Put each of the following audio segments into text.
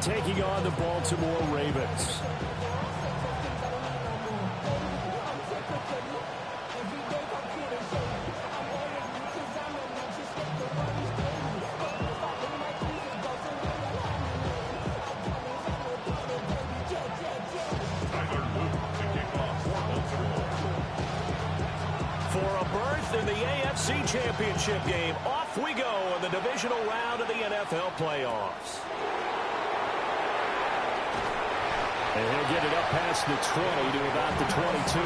taking on the Baltimore Ravens. In the AFC Championship game, off we go in the divisional round of the NFL playoffs. And he'll get it up past the 20 to about the 22.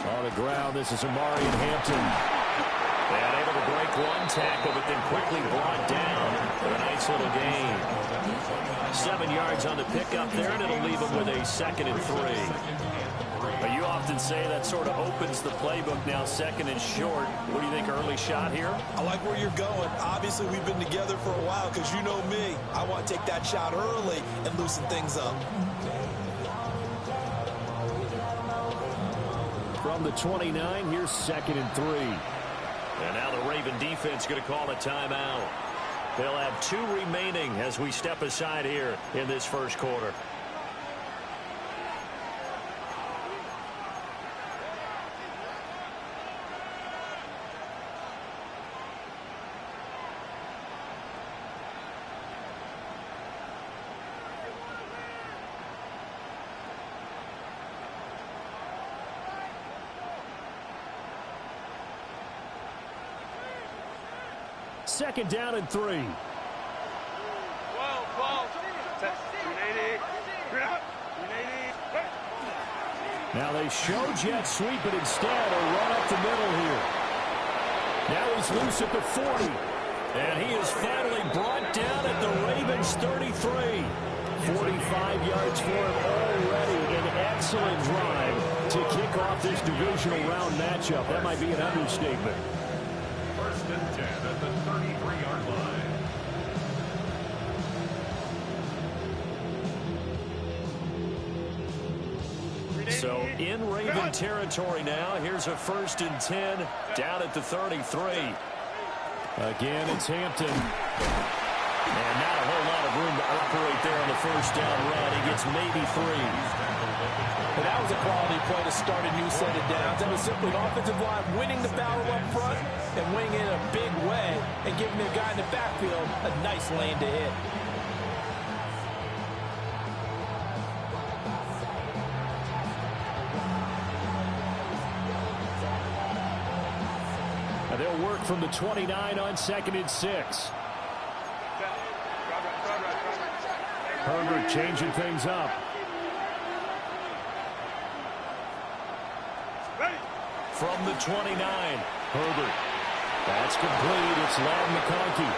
On the ground, this is Omarion Hampton. And able to break one tackle, but then quickly brought down for a nice little gain. 7 yards on the pickup there, and it'll leave him with a 2nd and 3. But you often say that sort of opens the playbook now, 2nd and short. What do you think, early shot here? I like where you're going. Obviously, we've been together for a while because you know me. I want to take that shot early and loosen things up. From the 29, here's 2nd and 3. And now the Raven defense going to call a timeout. They'll have 2 remaining as we step aside here in this first quarter. Second down and 3. Now they show jet sweep, but instead a run up the middle here. Now he's loose at the 40. And he is finally brought down at the Ravens 33. 45 yards for him already. An excellent drive to kick off this divisional round matchup. That might be an understatement. First and 10 at the 33-yard line. So in Raven territory now. Here's a 1st and 10 down at the 33. Again, it's Hampton. And not a whole lot of room to operate there on the first down run. He gets maybe 3. And that was a quality play to start a new set of downs. That was simply an offensive line winning the battle up front and winning in a big way and giving their guy in the backfield a nice lane to hit. And they'll work from the 29 on 2nd and 6. Herbert changing things up. From the 29, Herbert. That's complete. It's Ladd McConkey.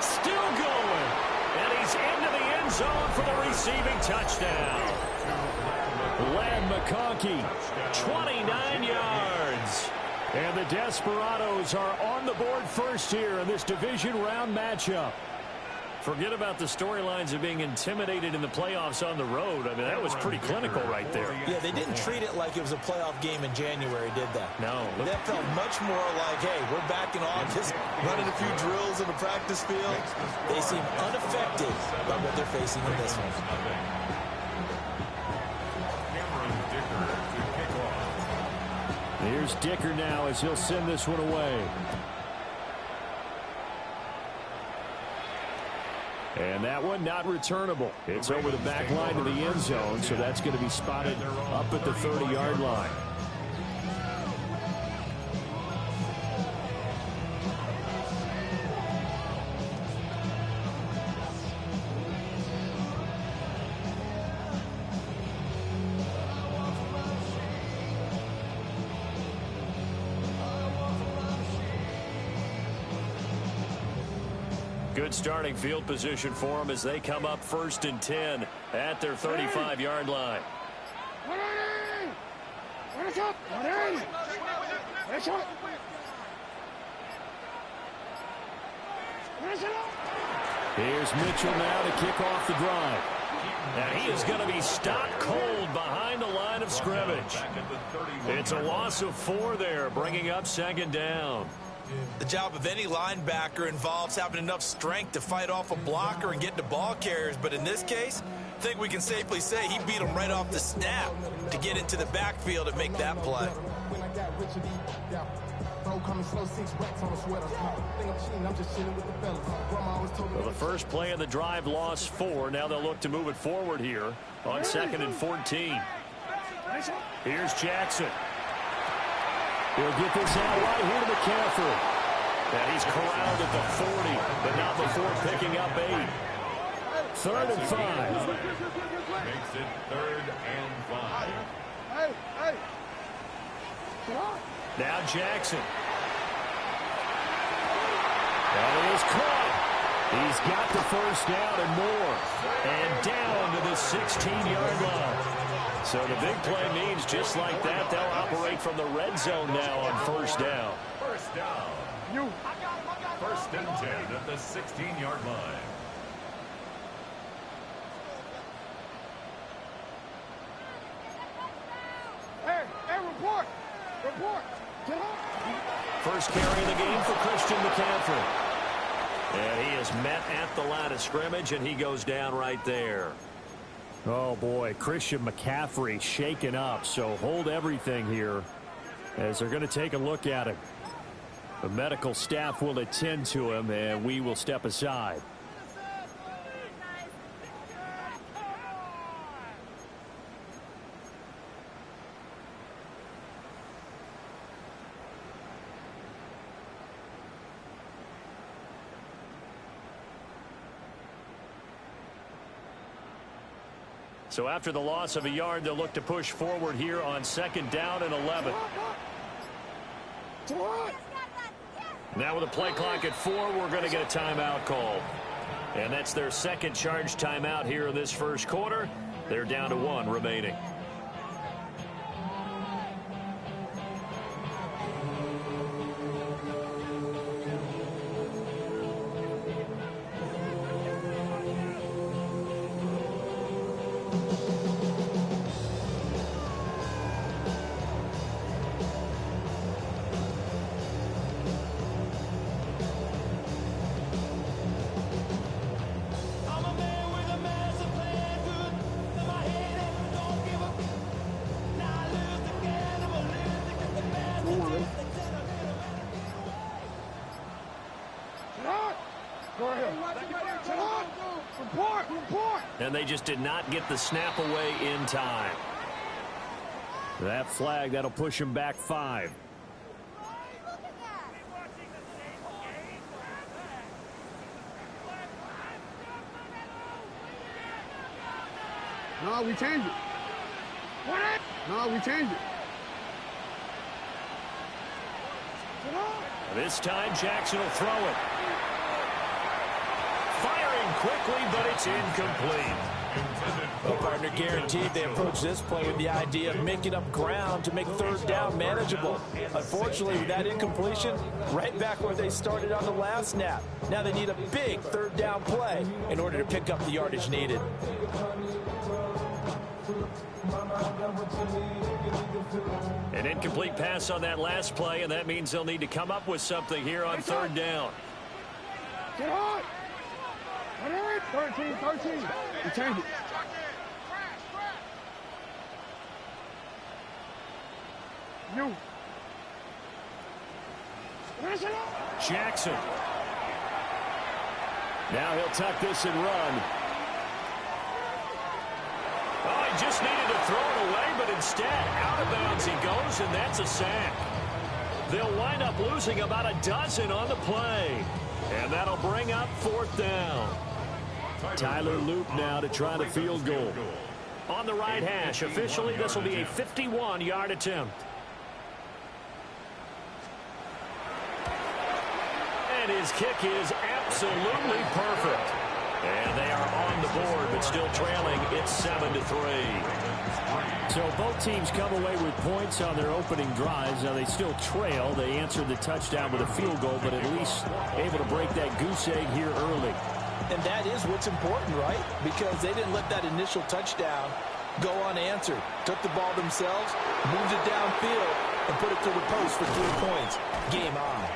Still going. And he's into the end zone for the receiving touchdown. Ladd McConkey, 29 yards. And the Desperados are on the board first here in this division round matchup. Forget about the storylines of being intimidated in the playoffs on the road. I mean, that was pretty clinical right there. Yeah, they didn't treat it like it was a playoff game in January, did they? No. That felt much more like, hey, we're back in August, running a few drills in the practice field. They seem unaffected by what they're facing in this one. Here's Dicker now as he'll send this one away. And that one not returnable. It's over the back line to the end zone, so that's going to be spotted up at the 30-yard line. Good starting field position for them as they come up 1st and 10 at their 35-yard line. Here's Mitchell now to kick off the drive. And he is going to be stopped cold behind the line of scrimmage. It's a loss of 4 there, bringing up 2nd down. The job of any linebacker involves having enough strength to fight off a blocker and get to ball carriers. But in this case, I think we can safely say he beat him right off the snap to get into the backfield and make that play. Well, the first play of the drive lost 4. Now they'll look to move it forward here on 2nd and 14. Here's Jackson. He'll get this out right here to McCaffrey. And he's corralled at the 40, but not before picking up 8. 3rd and 5. Makes it 3rd and 5. Now Jackson. And it is caught. He's got the 1st down and more. And down to the 16-yard line. So the big play means just like that, they'll operate from the red zone now on 1st down. 1st down. 1st and 10 at the 16-yard line. Hey, report. Get up. First carry of the game for Christian McCaffrey. And he is met at the line of scrimmage, and he goes down right there. Oh, boy, Christian McCaffrey shaken up, so hold everything here as they're going to take a look at him. The medical staff will attend to him, and we will step aside. So after the loss of a yard, they'll look to push forward here on 2nd down and 11. Now with a play clock at 4, we're going to get a timeout called. And that's their 2nd charge timeout here in this 1st quarter. They're down to 1 remaining. And they just did not get the snap away in time. That flag, that'll push him back 5. No, we change it. No, we change it. This time, Jackson will throw it. Firing quickly, but it's incomplete. Well, partner, guaranteed they approach this play with the idea of making up ground to make 3rd down manageable. Unfortunately, with that incompletion, right back where they started on the last snap. Now they need a big 3rd down play in order to pick up the yardage needed. An incomplete pass on that last play, and that means they'll need to come up with something here on 3rd down. Get on. 13. We change it. You. Jackson. Now he'll tuck this and run. Oh, he just needed to throw it away, but instead, out of bounds he goes, and that's a sack. They'll wind up losing about a dozen on the play. And that'll bring up 4th down. Tyler Loop now to try the field goal. On the right hash, officially this will be a 51-yard attempt. And his kick is absolutely perfect. And they are on the board, but still trailing. It's 7-3. So both teams come away with points on their opening drives. Now they still trail. They answered the touchdown with a field goal, but at least able to break that goose egg here early. And that is what's important, right? Because they didn't let that initial touchdown go unanswered. Took the ball themselves, moved it downfield, and put it through the post for 3 points. Game on.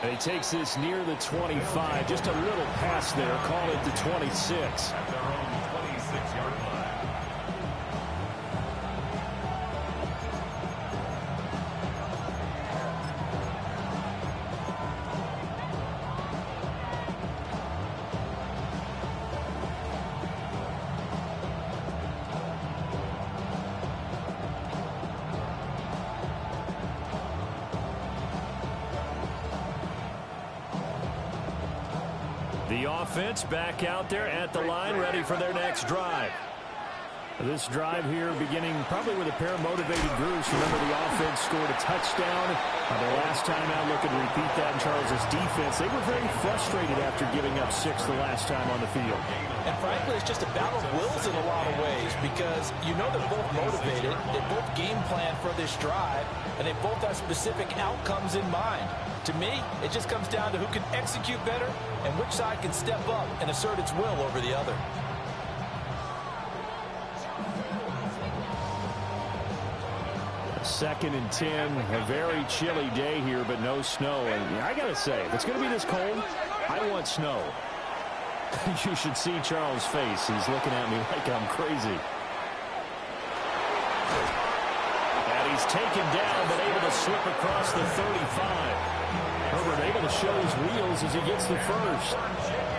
And he takes this near the 25. Just a little pass there. Call it the 26. At their own 26-yard line. The offense back out there at the line, ready for their next drive. This drive here beginning probably with a pair of motivated groups. Remember, the offense scored a touchdown. The last time out, looking to repeat that in Charles' defense. They were very frustrated after giving up 6 the last time on the field. And frankly, it's just a battle of wills in a lot of ways because you know they're both motivated. They both game plan for this drive, and they both have specific outcomes in mind. To me, it just comes down to who can execute better and which side can step up and assert its will over the other. Second and 10, a very chilly day here, but no snow. And I got to say, if it's going to be this cold, I want snow. You should see Charles' face. He's looking at me like I'm crazy. And he's taken down, but able to slip across the 35. Herbert able to show his wheels as he gets the first.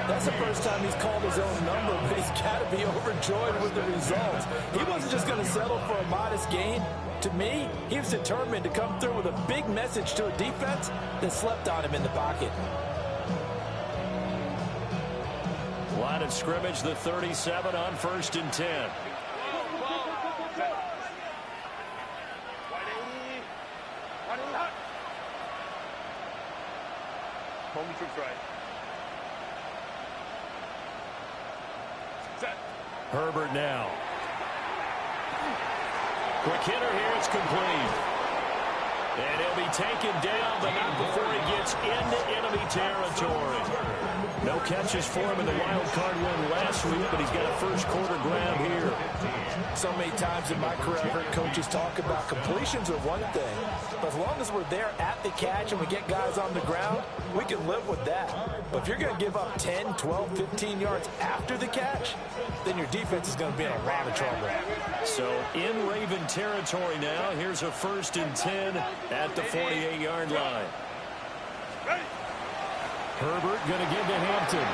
That's the first time he's called his own number, but he's got to be overjoyed with the results. He wasn't just going to settle for a modest gain. To me, he was determined to come through with a big message to a defense that slept on him in the pocket. Line of scrimmage, the 37 on 1st and 10. Homie tricks right. Set. Herbert now. Quick hitter here, it's complete. And he'll be taken down, but not before he gets into enemy territory. No catches for him in the wild card win last week, but he's got a first quarter grab here. So many times in my career, I've heard coaches talk about completions are one thing, but as long as we're there at the catch and we get guys on the ground, we can live with that. But if you're going to give up 10, 12, 15 yards after the catch, then your defense is going to be in a lot of trouble. So in Raven territory now, here's a 1st and 10 at the 48-yard line. Herbert going to give to Hampton.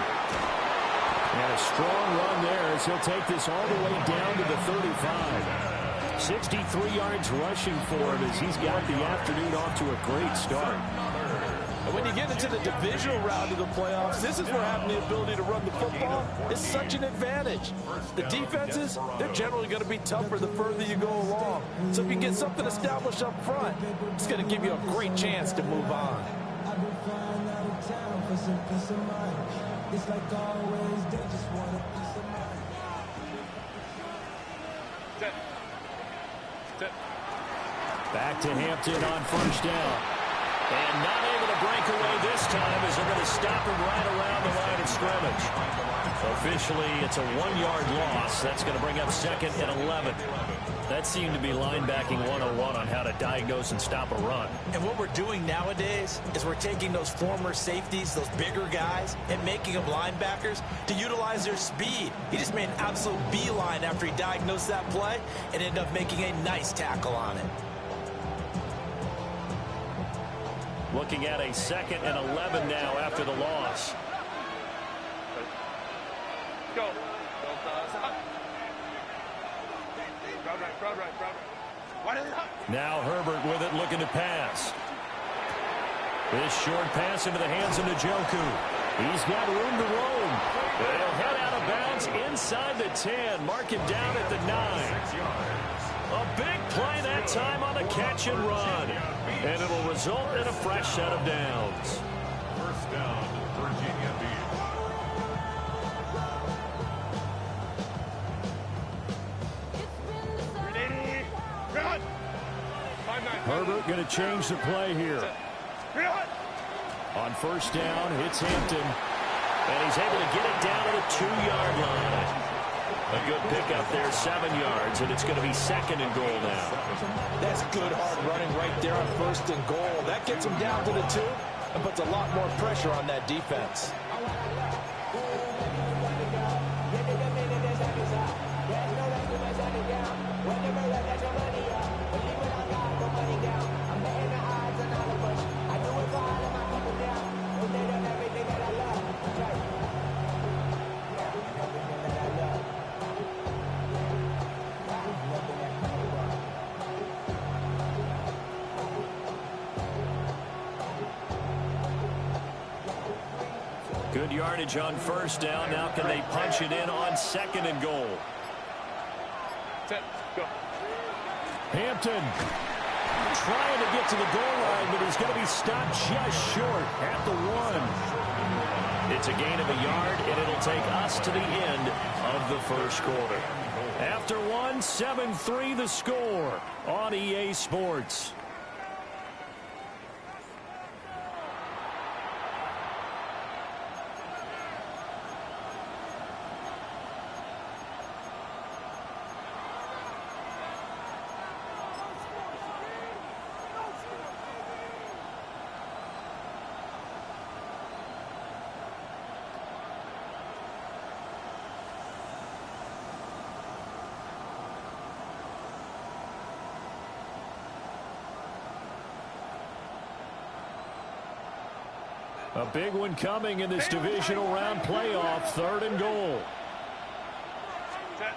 And a strong run there as he'll take this all the way down to the 35. 63 yards rushing for him as he's got the afternoon off to a great start. And when you get into the divisional round of the playoffs, this is where having the ability to run the football is such an advantage. The defenses, they're generally going to be tougher the further you go along. So if you get something established up front, it's going to give you a great chance to move on. It's like always, they just want a piece of mind. Back to Hampton on 1st down. And not able to break away this time as they're going to stop him right around the line of scrimmage. Officially, it's a 1-yard loss. That's going to bring up 2nd and 11. That seemed to be linebacking 101 on how to diagnose and stop a run. And what we're doing nowadays is we're taking those former safeties, those bigger guys, and making them linebackers to utilize their speed. He just made an absolute beeline after he diagnosed that play and ended up making a nice tackle on it. Looking at a 2nd and 11 now after the loss. Go. Now Herbert with it, looking to pass. This short pass into the hands of Njoku. He's got room to roam. They'll head out of bounds inside the 10. Mark him down at the 9. A big play that time on the catch and run. And it'll result in a fresh set of downs. First down, Virginia Beach. Herbert going to change the play here. On first down, hits Hampton. And he's able to get it down to the 2-yard line. A good pickup there, 7 yards, and it's going to be 2nd and goal now. That's good hard running right there on 1st and goal. That gets him down to the 2 and puts a lot more pressure on that defense. Good yardage on first down. Now can they punch it in on 2nd and goal? Set. Go. Hampton trying to get to the goal line, but he's going to be stopped just short at the 1. It's a gain of a yard, and it'll take us to the end of the first quarter. After 1, 7-3 the score on EA Sports. A big one coming in this divisional round playoff. 3rd and goal.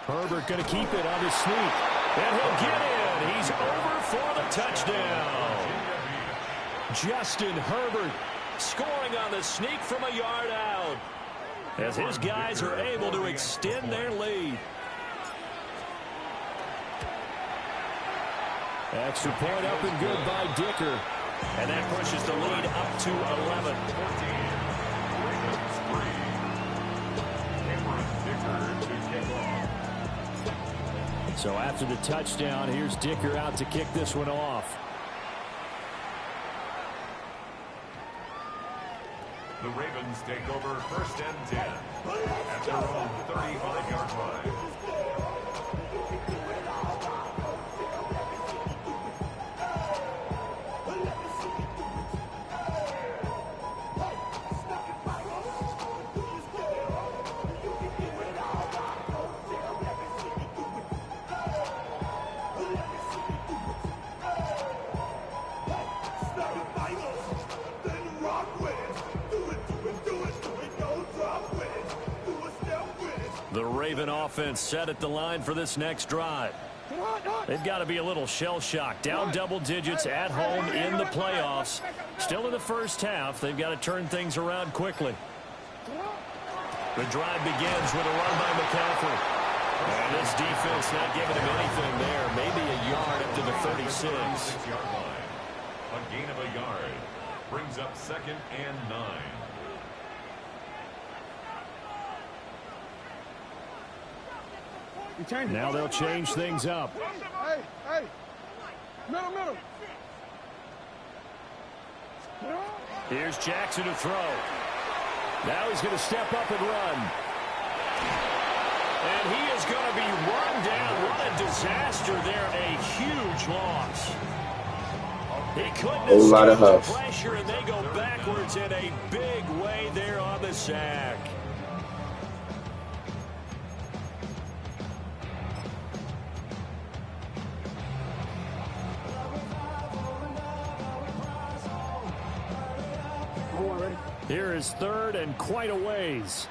Herbert going to keep it on his sneak. And he'll get in. He's over for the touchdown. Justin Herbert scoring on the sneak from a yard out, as his guys are able to extend their lead. Extra point up and good by Dicker. And that pushes the lead up to 11. So after the touchdown, here's Dicker out to kick this one off. The Ravens take over 1st and 10 at their own 35-yard line. The Raven offense set at the line for this next drive. They've got to be a little shell-shocked. Down double digits at home in the playoffs. Still in the first half. They've got to turn things around quickly. The drive begins with a run by McCaffrey. And this defense not giving him anything there. Maybe a yard up to the 36. 36-yard line. A gain of a yard brings up 2nd and 9. Now they'll change things up. Hey. Middle. Here's Jackson to throw. Now he's going to step up and run. And he is going to be run down. What a disaster there. A huge loss. He couldn't escape the pressure, and they go backwards in a big way there on the sack. Hold on, ready? Here is third and quite a ways.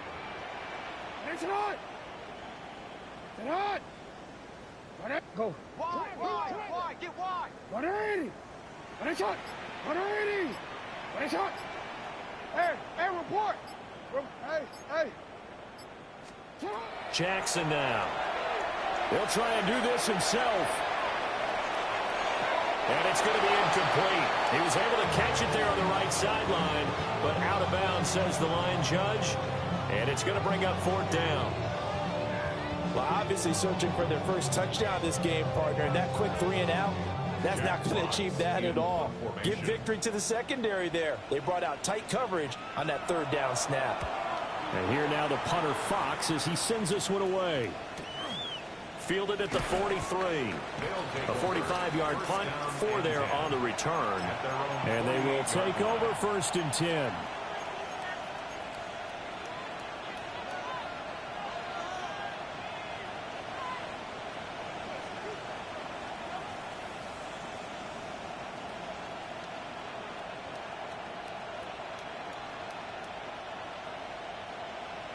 It's on. It's on. Go. Wide, get wide. 180. What is shot? 180. What is shot? Hey, report. Hey. Jackson now. He'll try and do this himself. And it's going to be incomplete. He was able to catch it there on the right sideline, but out of bounds, says the line judge. And it's going to bring up fourth down. Well, obviously searching for their first touchdown this game, partner. And that quick 3 and out, that's not going to achieve that at all. Give victory to the secondary there. They brought out tight coverage on that third down snap. And here now the punter Fox as he sends this one away. Fielded at the 43. A 45-yard punt, 4 there on the return. And they will take over first and 10.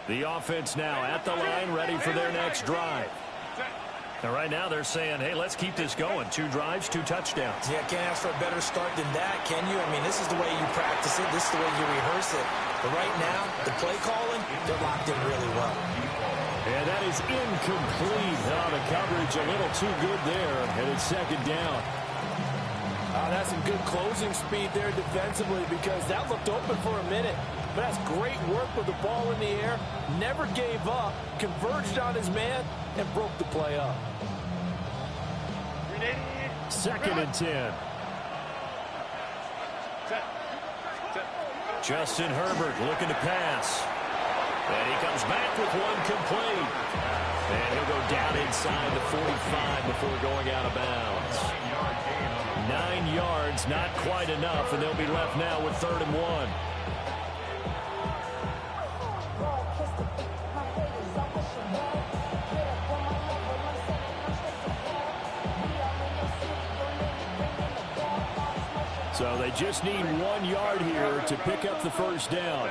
The offense now at the line, ready for their next drive. And right now they're saying, hey, let's keep this going. 2 drives, 2 touchdowns. Yeah, can't ask for a better start than that, can you? I mean, this is the way you practice it. This is the way you rehearse it. But right now, the play calling, they're locked in really well. And that is incomplete. Oh, the coverage a little too good there. And it's second down. That's some good closing speed there defensively because that looked open for a minute. But that's great work with the ball in the air. Never gave up, converged on his man, and broke the play up. Second and 10. Justin Herbert looking to pass. And he comes back with one complete. And he'll go down inside the 45 before going out of bounds. 9 yards, not quite enough, and they'll be left now with 3rd and 1. So they just need 1 yard here to pick up the first down.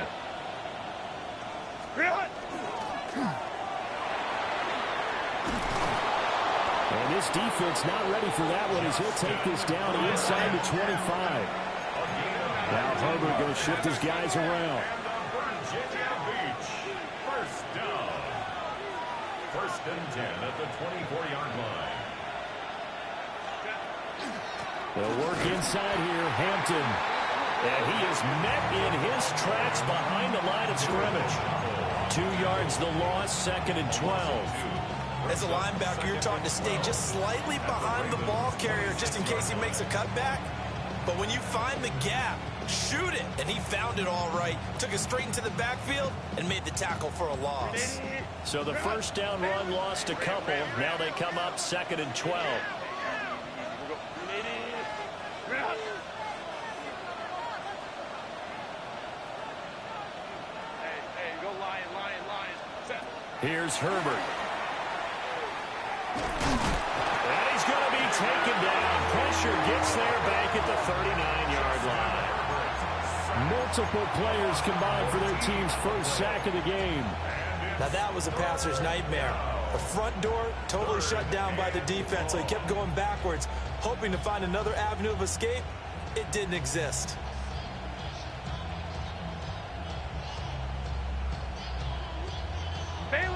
And this defense not ready for that one as he'll take this down inside the 25. Now Herbert going to shift his guys around. Virginia Beach, first down. 1st and 10 at the 24-yard line. They'll work inside here, Hampton. And he is met in his tracks behind the line of scrimmage. 2 yards the loss, 2nd and 12. As a linebacker, you're taught to stay just slightly behind the ball carrier just in case he makes a cutback. But when you find the gap, shoot it. And he found it all right. Took it straight into the backfield and made the tackle for a loss. So the first down run lost a couple. Now they come up 2nd and 12. Go Lion. Set. Here's Herbert. And he's going to be taken down. Pressure gets there back at the 39-yard line. Multiple players combined for their team's first sack of the game. Now that was a passer's nightmare. The front door totally shut down by the defense, so he kept going backwards, hoping to find another avenue of escape. It didn't exist.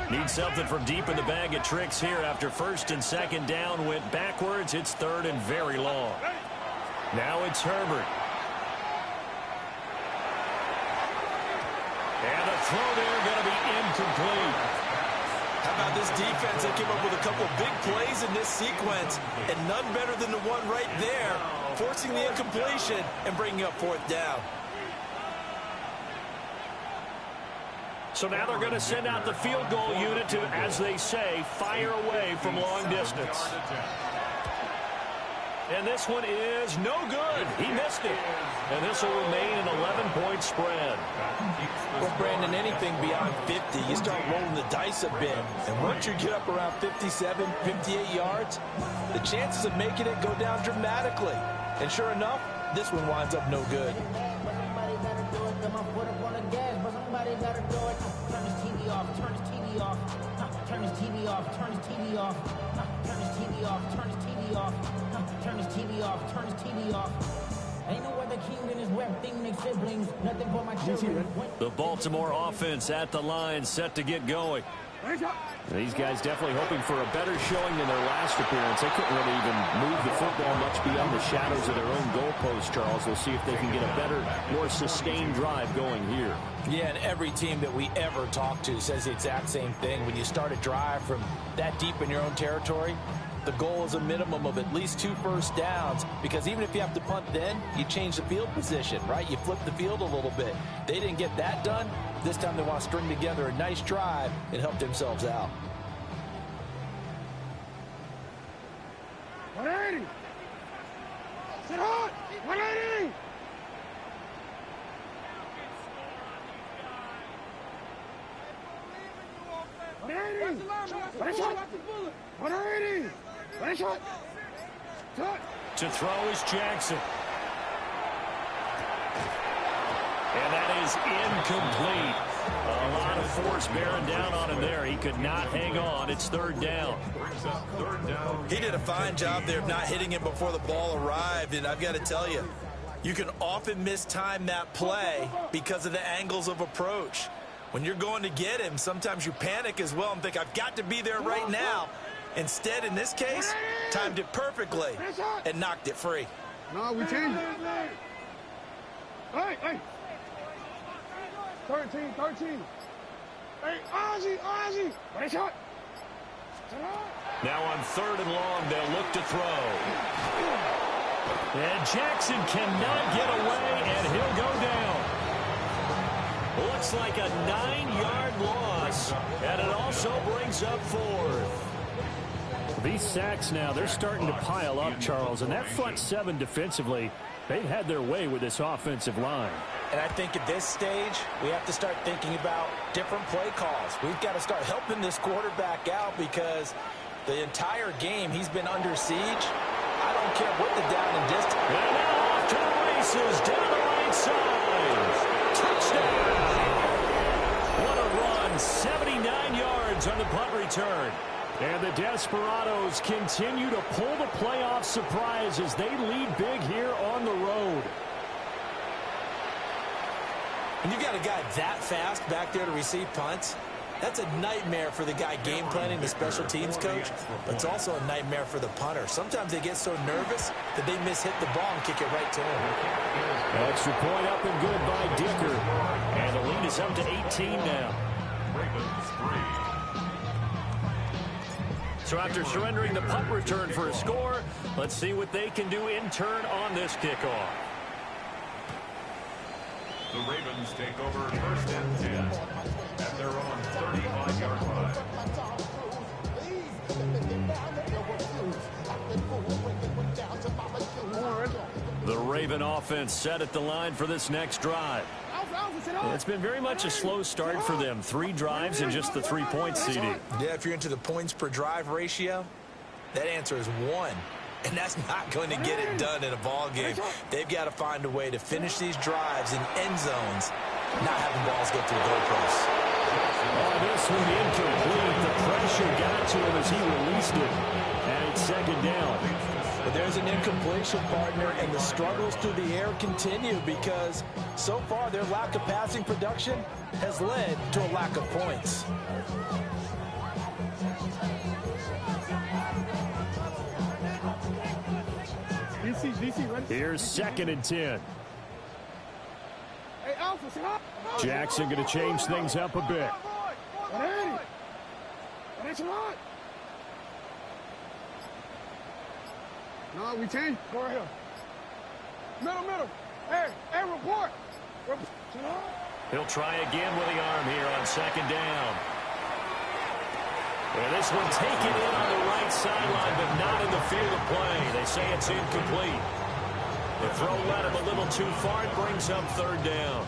Need something from deep in the bag of tricks here after 1st and 2nd down went backwards. It's 3rd and very long. Now it's Herbert. And the throw there going to be incomplete. How about this defense? They came up with a couple big plays in this sequence, and none better than the one right there, forcing the incompletion and bringing up 4th down. So now they're going to send out the field goal unit to, as they say, fire away from long distance. And this one is no good. He missed it. And this will remain an 11-point spread. Well, Brandon, anything beyond 50, you start rolling the dice a bit. And once you get up around 57, 58 yards, the chances of making it go down dramatically. And sure enough, this one winds up no good. let her do it. Turn his TV off, turn his TV off. Turn his TV off, turn his TV off. Turn his TV off, turn his TV off. Turn his TV off, turn his TV off. Ain't no other king than his web thing, make siblings. Nothing but my children. The Baltimore offense at the line, set to get going. These guys definitely hoping for a better showing than their last appearance. They couldn't really even move the football much beyond the shadows of their own goalpost, Charles. We'll see if they can get a better, more sustained drive going here. Yeah, and every team that we ever talk to says the exact same thing. When you start a drive from that deep in your own territory, the goal is a minimum of at least 2 first downs, because even if you have to punt then, you change the field position, right? You flip the field a little bit. They didn't get that done. This time they want to string together a nice drive and help themselves out. 180. Sit hard. 180. To throw is Jackson. And that is incomplete. A lot of force bearing down on him there. He could not hang on. It's third down. He did a fine job there of not hitting him before the ball arrived, and I've got to tell you, you can often mistime that play because of the angles of approach. When you're going to get him, sometimes you panic as well and think, I've got to be there right now. Instead, in this case, timed it perfectly and knocked it free. No, we changed it. Hey. 13. Hey, Ozzie. What a shot. Now on 3rd and long, they'll look to throw. And Jackson cannot get away, and he'll go down. Looks like a 9-yard loss, and it also brings up 4th. These sacks now, they're starting to pile up, Charles, and that front 7 defensively, they've had their way with this offensive line. And I think at this stage, we have to start thinking about different play calls. We've got to start helping this quarterback out, because the entire game he's been under siege. I don't care what the down and distance. And now off to the races, down the right side. Touchdown! What a run, 79 yards on the punt return. And the Desperados continue to pull the playoff surprise as they lead big here on the road. And you got a guy that fast back there to receive punts. That's a nightmare for the guy game planning, the special teams coach, but it's also a nightmare for the punter. Sometimes they get so nervous that they mishit the ball and kick it right to him. Extra point up and good by Dicker. And the lead is up to 18 now. So after surrendering the punt return for a score, let's see what they can do in turn on this kickoff. The Ravens take over 1st and 10 at their own 35-yard line. The Raven offense set at the line for this next drive. It's been very much a slow start for them. 3 drives and just the 3 points, CD. Yeah, if you're into the points per drive ratio, that answer is 1. And that's not going to get it done in a ball game. They've got to find a way to finish these drives in end zones, not having balls go through goalposts. Oh, this one incomplete. The pressure got to him as he released it. And it's 2nd down. But there's an incompletion, partner, and the struggles through the air continue, because so far their lack of passing production has led to a lack of points. DC, ready? Here's 2nd and 10. Hey, Alpha, sit up. Jackson going to change things up a bit. 180. That's a lot. No, we changed. Go right here. Middle. Hey, report. He'll try again with the arm here on 2nd down. And this one taken in on the right sideline, but not in the field of play. They say it's incomplete. The throw led him a little too far. It brings up 3rd down.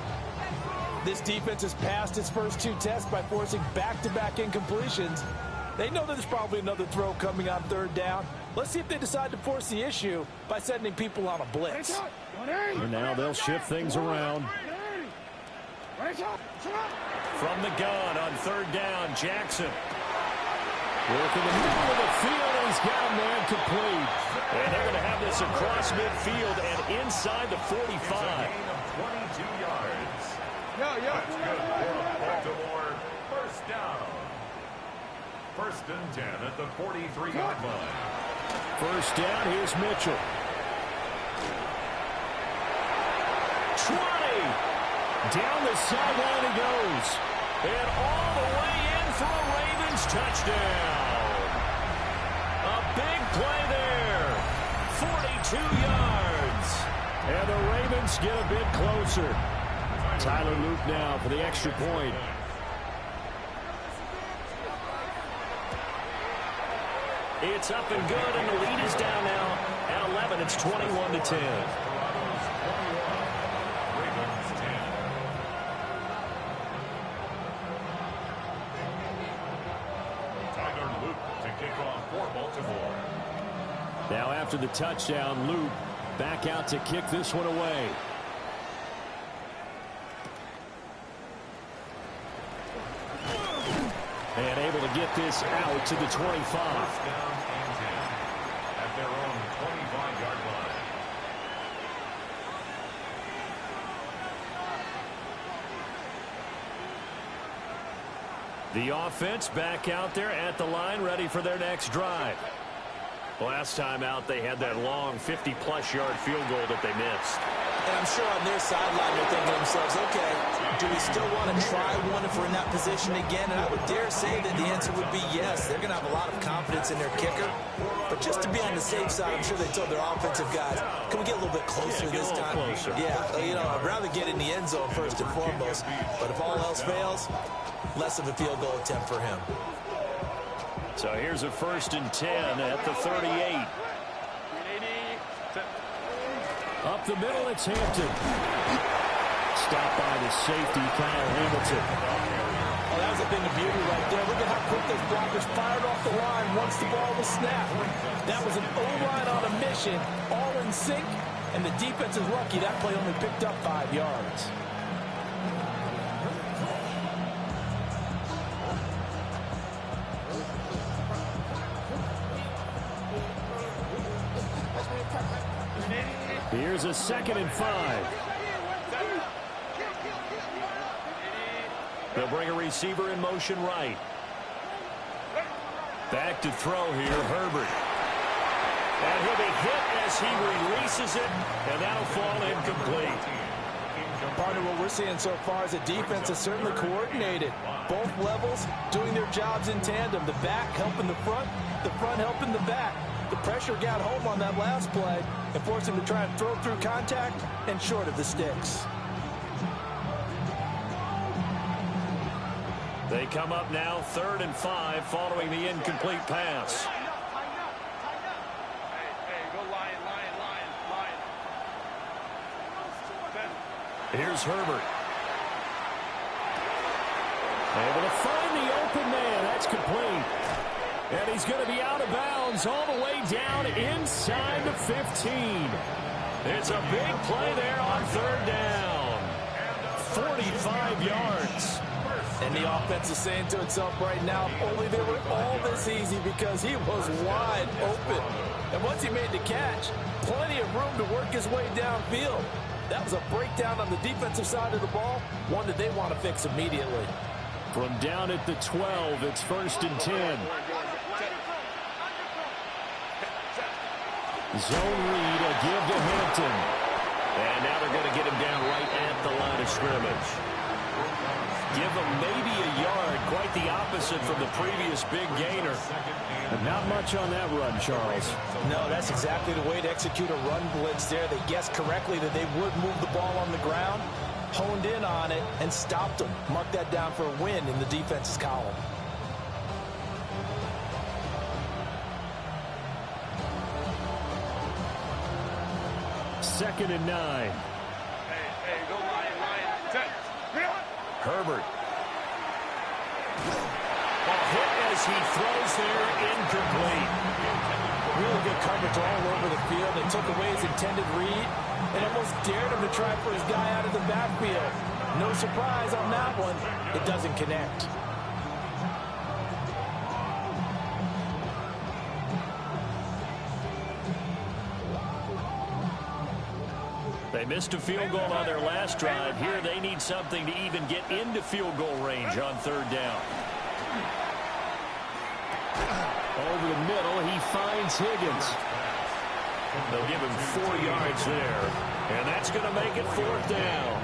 This defense has passed its first 2 tests by forcing back-to-back incompletions. They know there's probably another throw coming on 3rd down. Let's see if they decide to force the issue by sending people on a blitz. And now they'll shift things around. From the gun on third down, Jackson. Work in the middle of the field, and he's got him there and complete. And they're going to have this across midfield and inside the 45. It's a gain of 22 yards. That's good for Baltimore. First down. First and 10 at the 43-yard line. First down, here's Mitchell. 20. Down the sideline he goes. And all the way in for a Ravens touchdown. A big play there. 42 yards. And the Ravens get a bit closer. Tyler Luke now for the extra point. It's up and good, and the lead is down now at 11. It's 21-10. Now after the touchdown, Luke back out to kick this one away. And able to get this out to the 25. First down and 10 at their own 25-yard line. The offense back out there at the line, ready for their next drive. Last time out, they had that long 50-plus yard field goal that they missed. And I'm sure on their sideline they're thinking to themselves, okay, do we still want to try one if we're in that position again? And I would dare say that the answer would be yes. They're going to have a lot of confidence in their kicker. But just to be on the safe side, I'm sure they told their offensive guys, can we get a little bit closer this time? Closer. Yeah, you know, I'd rather get in the end zone first and foremost. But if all else fails, less of a field goal attempt for him. So here's a 1st and 10 at the 38. Up the middle, it's Hampton. Stopped by the safety, Kyle Hamilton. Oh, that was a thing of beauty right there. Look at how quick those blockers fired off the line once the ball was snapped. That was an O-line on a mission, all in sync, and the defense is lucky that play only picked up 5 yards. Here's a 2nd and 5. They'll bring a receiver in motion right. Back to throw here, Herbert. And he'll be hit as he releases it, and that'll fall incomplete. Partner, what we're seeing so far is the defense is certainly coordinated. Both levels doing their jobs in tandem. The back helping the front helping the back. The pressure got home on that last play and forced him to try and throw through contact and short of the sticks. They come up now 3rd and 5 following the incomplete pass. Hey, go line. Here's Herbert. Able to find the open man. That's complete. And he's going to be out of bounds all the way down inside the 15. It's a big play there on 3rd down. 45 yards. And the offense is saying to itself right now, only they were all this easy because he was wide open. And once he made the catch, plenty of room to work his way downfield. That was a breakdown on the defensive side of the ball, one that they want to fix immediately. From down at the 12, it's 1st and 10. Zone read, a give to Hampton. And now they're going to get him down right at the line of scrimmage. Give him maybe a yard, quite the opposite from the previous big gainer. But not much on that run, Charles. No, that's exactly the way to execute a run blitz there. They guessed correctly that they would move the ball on the ground, honed in on it, and stopped them. Mark that down for a win in the defense's column. Second and 9. Hey, go line. Set. Herbert. Ball hit as he throws there, incomplete. Really good coverage all over the field. They took away his intended read and almost dared him to try for his guy out of the backfield. No surprise on that one. It doesn't connect. They missed a field goal on their last drive. Here they need something to even get into field goal range on third down. Over the middle, he finds Higgins. They'll give him 4 yards there. And that's going to make it fourth down.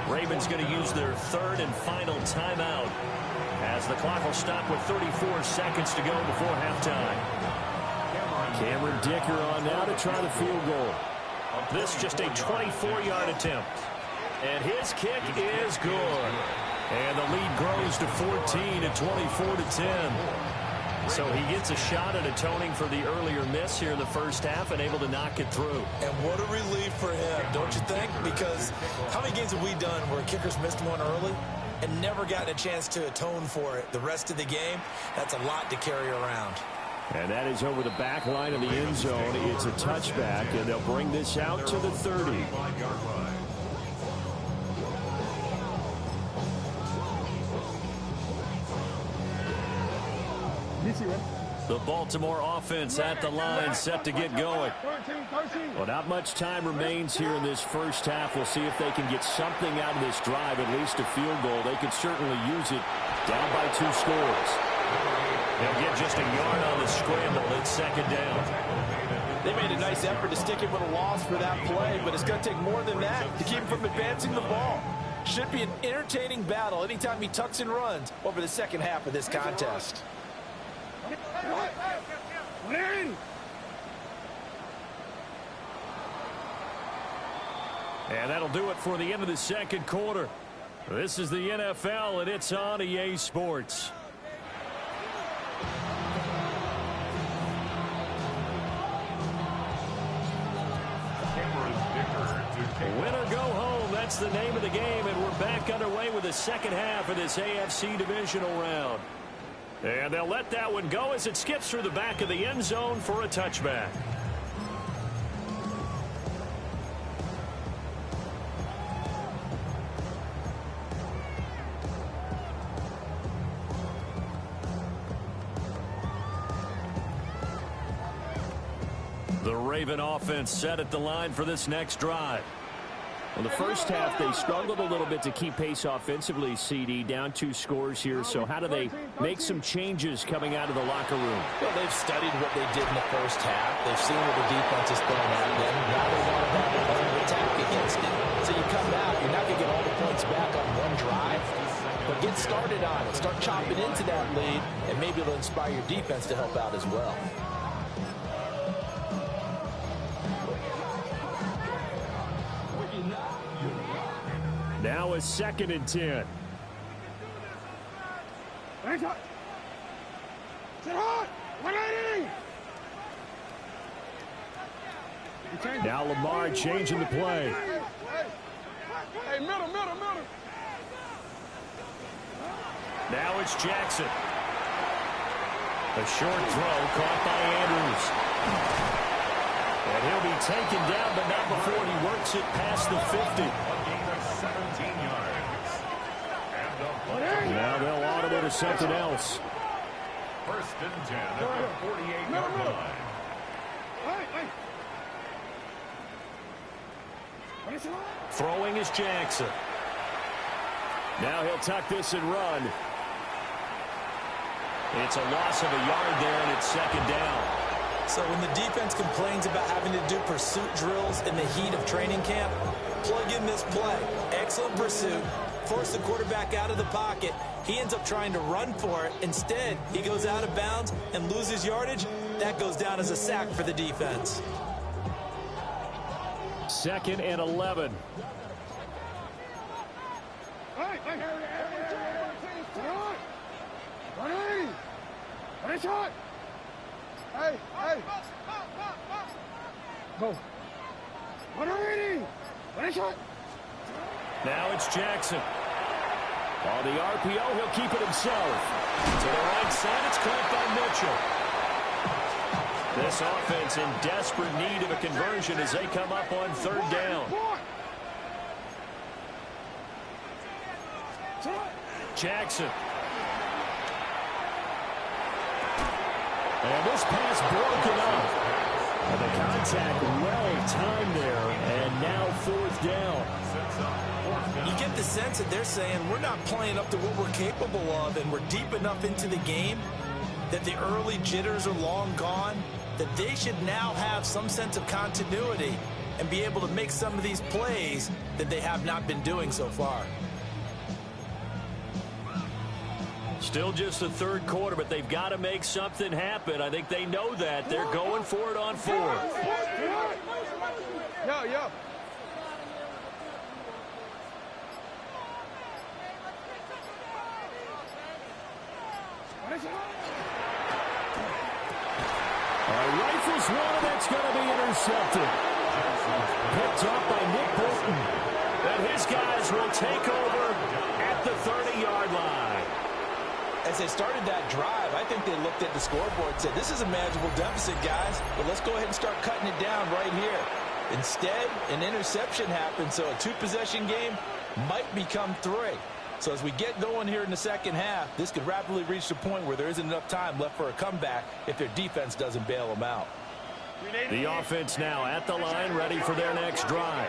Ravens going to use their third and final timeout as the clock will stop with 34 seconds to go before halftime. Cameron Dicker on now to try the field goal. This just a 24-yard attempt. And his kick is good. And the lead grows to 14 at 24-10. So he gets a shot at atoning for the earlier miss here in the first half and able to knock it through. And what a relief for him, don't you think? Because how many games have we done where kickers missed one early and never gotten a chance to atone for it the rest of the game? That's a lot to carry around. And that is over the back line of the end zone. It's a touchback, and they'll bring this out to the 30. The Baltimore offense at the line, set to get going. Well, not much time remains here in this first half. We'll see if they can get something out of this drive, at least a field goal. They could certainly use it down by 2 scores. They'll get just a yard on the scramble. It's second down. They made a nice effort to stick him with a loss for that play, but it's going to take more than that to keep him from advancing the ball. Should be an entertaining battle anytime he tucks and runs over the second half of this contest. And that'll do it for the end of the second quarter. This is the NFL, and it's on EA Sports. Win or go home, that's the name of the game, and we're back underway with the second half of this AFC divisional round. And they'll let that one go as it skips through the back of the end zone for a touchback. The Raven offense set at the line for this next drive. Well, the first half, they struggled a little bit to keep pace offensively, CD, down 2 scores here. So how do they make some changes coming out of the locker room? Well, they've studied what they did in the first half. They've seen what the defense is throwing at them. Now they want to have a home attack against it. So you come out, you're not going to get all the points back on one drive, but get started on it. Start chopping into that lead, and maybe it'll inspire your defense to help out as well. Now a second and 10. Now Lamar changing the play. Hey, middle. Now it's Jackson. A short throw caught by Andrews. And he'll be taken down, but not before he works it past the 50. Now they'll audible to something else. First and 10 at the 48-yard line. Throwing is Jackson. Now he'll tuck this and run. It's a loss of a yard there, and it's second down. So when the defense complains about having to do pursuit drills in the heat of training camp, plug in this play. Excellent pursuit. Force the quarterback out of the pocket. He ends up trying to run for it. Instead, he goes out of bounds and loses yardage. That goes down as a sack for the defense. Second and 11. Now it's Jackson. On the RPO, he'll keep it himself. To the right side, it's caught by Mitchell. This offense in desperate need of a conversion as they come up on third down. Jackson. And this pass broken up. And the contact well timed there. And now 4th down. You get the sense that they're saying we're not playing up to what we're capable of, and we're deep enough into the game that the early jitters are long gone, that they should now have some sense of continuity and be able to make some of these plays that they have not been doing so far. Still just the 3rd quarter, but they've got to make something happen. I think they know that. They're going for it on 4th. Yo. Rifles one, and that's going to be intercepted. Picked up by Nick Bolton. And his guys will take over at the 30-yard line. As they started that drive, I think they looked at the scoreboard and said, this is a manageable deficit, guys, but let's go ahead and start cutting it down right here. Instead, an interception happened, so a 2-possession game might become 3. So as we get going here in the second half, this could rapidly reach the point where there isn't enough time left for a comeback if their defense doesn't bail them out. The offense now at the line, ready for their next drive.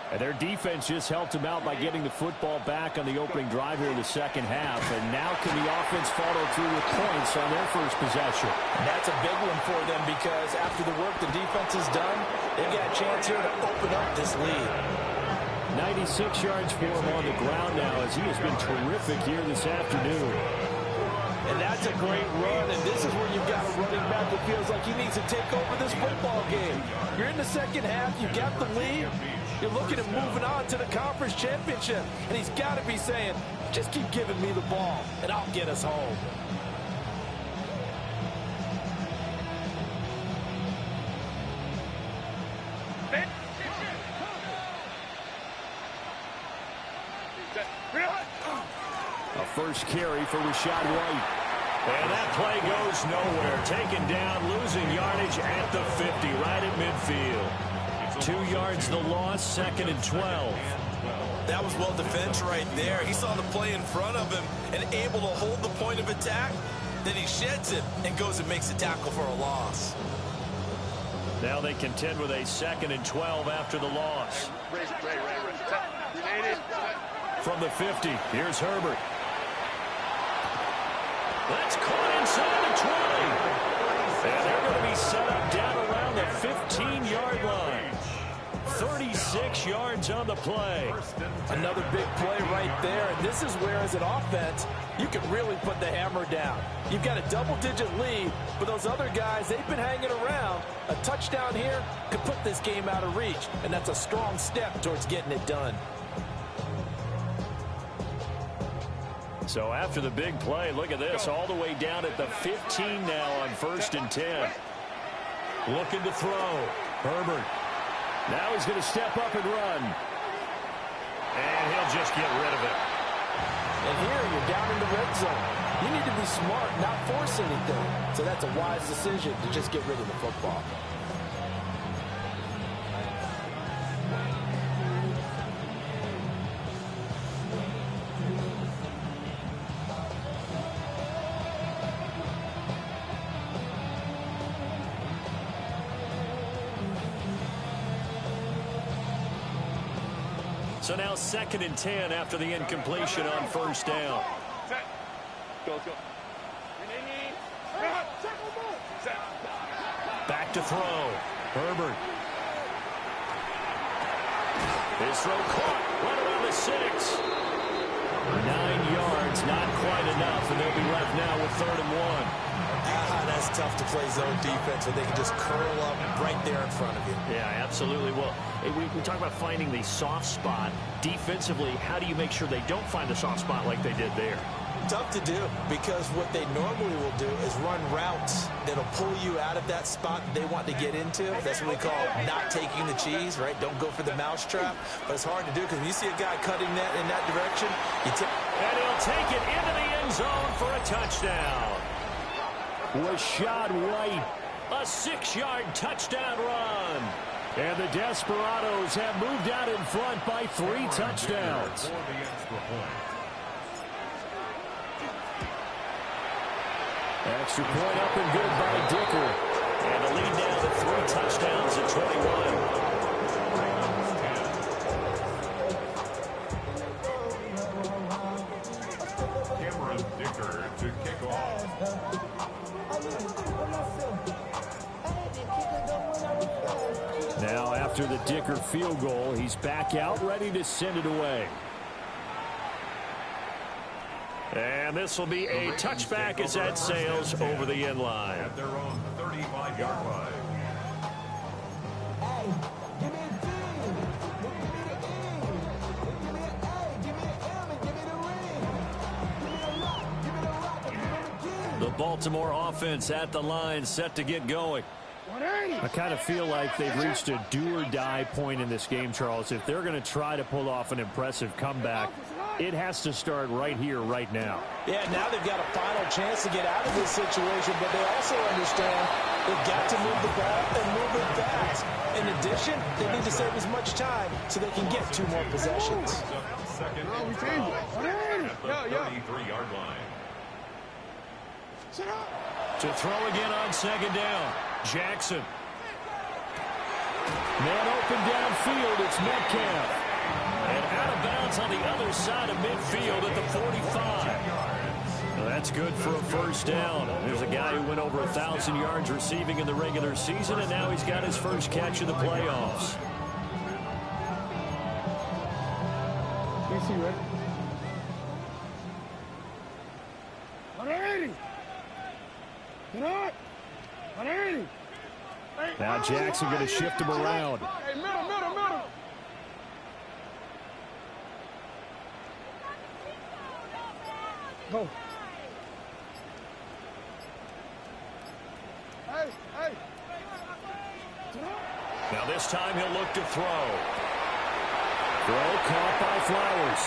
And their defense just helped them out by getting the football back on the opening drive here in the second half. And now can the offense follow through with points on their first possession? And that's a big one for them because after the work the defense has done, they've got a chance here to open up this lead. 96 yards for him on the ground now as he has been terrific here this afternoon. And that's a great run, and this is where you've got a running back that feels like he needs to take over this football game. You're in the second half, you got the lead, you're looking at moving on to the conference championship, and he's got to be saying, just keep giving me the ball, and I'll get us home. A first carry for Rachaad White. And that play goes nowhere. Taken down, losing yardage at the 50, right at midfield. 2 yards the loss, 2nd and 12. That was well defense right there. He saw the play in front of him and able to hold the point of attack. Then he sheds it and goes and makes a tackle for a loss. Now they contend with a 2nd and 12 after the loss. From the 50, here's Herbert. That's caught inside the 20. And they're going to be set up down around the 15-yard line. 36 yards on the play. Another big play right there. And this is where, as an offense, you can really put the hammer down. You've got a double-digit lead, but those other guys, they've been hanging around. A touchdown here could put this game out of reach, and that's a strong step towards getting it done. So after the big play, look at this, all the way down at the 15 now on 1st and 10. Looking to throw. Herbert. Now he's going to step up and run. And he'll just get rid of it. And here you're down in the red zone. You need to be smart, not force anything. So that's a wise decision to just get rid of the football. So now 2nd and 10 after the incompletion on 1st down. Go. Back to throw. Herbert. His throw caught right around the 6. 9 yards, not quite enough, and they'll be left now with 3rd and 1. That's tough to play zone defense when they can just curl up right there in front of you. Yeah, absolutely. Well, we talk about finding the soft spot. Defensively, how do you make sure they don't find the soft spot like they did there? Tough to do, because what they normally will do is run routes that'll pull you out of that spot that they want to get into. That's what we call not taking the cheese, right? Don't go for the mousetrap. But it's hard to do because when you see a guy cutting that in that direction, and he'll take it into the end zone for a touchdown. Rachaad White, a 6-yard touchdown run. And the Desperados have moved out in front by 3 touchdowns. For the extra point. Extra point up and good by Dicker. And the lead now to 3 touchdowns at 21. Cameron Dicker to kick off. Now after the Dicker field goal, he's back out ready to send it away. And this will be a touchback as that sails over the end line. At their own 35-yard line. The Baltimore offense at the line, set to get going. I kind of feel like they've reached a do-or-die point in this game, Charles. If they're going to try to pull off an impressive comeback, it has to start right here, right now. Yeah, now they've got a final chance to get out of this situation, but they also understand they've got to move the ball and move it fast. In addition, they need to save as much time so they can get 2 more possessions. Second and 12 at the 33-yard line. To throw again on second down. Jackson. Man open downfield. It's Metcalf. And out of bounds on the other side of midfield at the 45. Well, that's good for a first down. There's a guy who went over 1,000 yards receiving in the regular season, and now he's got his first catch in the playoffs. DC, right? 180. Get up. 180. Now Jackson going to shift him around. Hey, middle. Go. Hey. Now this time he'll look to throw. Throw caught by Flowers.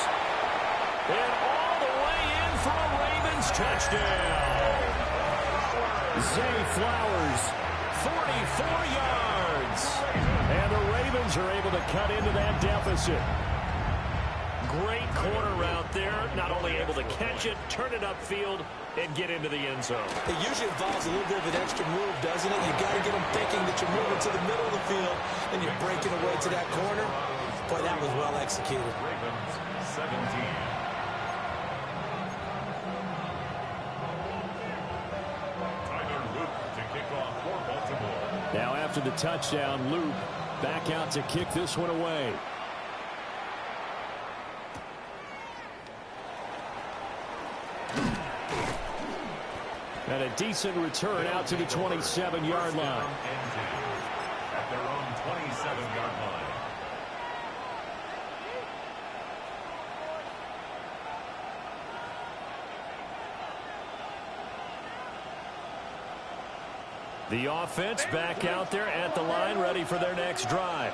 And all the way in for a Ravens touchdown. Zay Flowers, 44 yards. And the Ravens are able to cut into that deficit. Great corner route there. Not only able to catch it, turn it upfield, and get into the end zone. It usually involves a little bit of an extra move, doesn't it? You've got to get them thinking that you're moving to the middle of the field and you're breaking away to that corner. Boy, that was well executed. Ravens 17. Now after the touchdown, Luke back out to kick this one away. And a decent return out to the 27-yard line. At their own 27-yard line. The offense back out there at the line, ready for their next drive.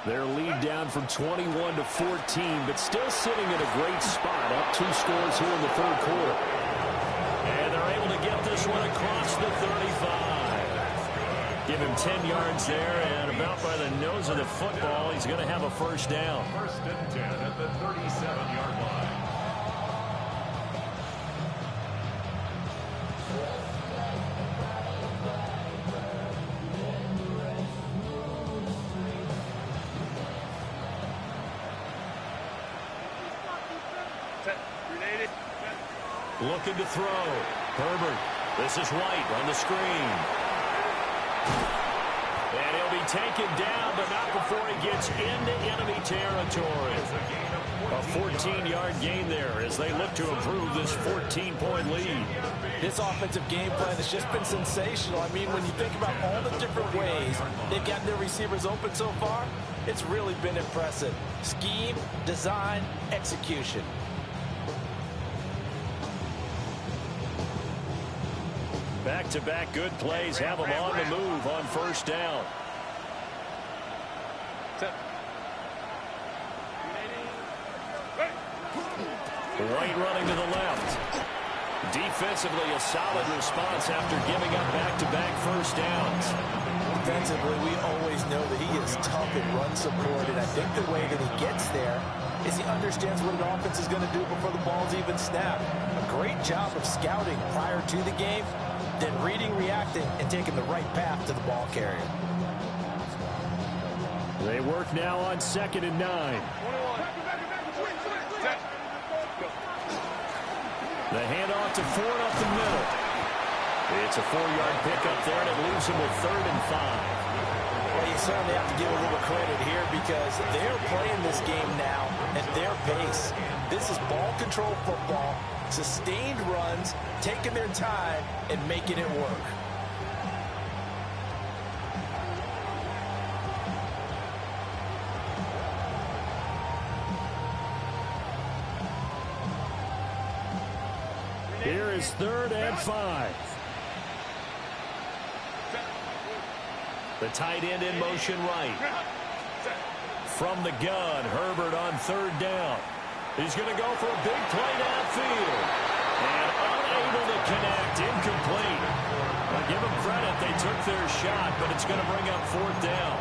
Their lead down from 21 to 14, but still sitting in a great spot, up 2 scores here in the third quarter. And they're able to get this one across the 35. Give him 10 yards there, and about by the nose of the football, he's going to have a first down. First and 10 at the 37-yard line. Looking to throw. Herbert. This is White on the screen. And he'll be taken down, but not before he gets into enemy territory. A 14-yard gain there as they look to improve this 14-point lead. This offensive game plan has just been sensational. I mean, when you think about all the different ways they've gotten their receivers open so far, it's really been impressive. Scheme, design, execution. Back-to-back good plays have them on the move on first down. White running to the left. Defensively, a solid response after giving up back-to-back first downs. defensively, we always know that he is tough in run support, and I think the way that he gets there is he understands what an offense is going to do before the ball's even snapped. A great job of scouting prior to the game, then reading, reacting, and taking the right path to the ball carrier. They work now on 2nd and 9. The handoff to Ford up the middle. It's a 4-yard pickup there, and it leaves him with 3rd and 5. Well, you certainly have to give a little credit here because they're playing this game now at their pace. This is ball control football, sustained runs, taking their time, and making it work. Here is 3rd and 5. The tight end in motion right. From the gun, Herbert on 3rd down. He's going to go for a big play downfield. And unable to connect, incomplete. I'll give them credit, they took their shot, but it's going to bring up 4th down.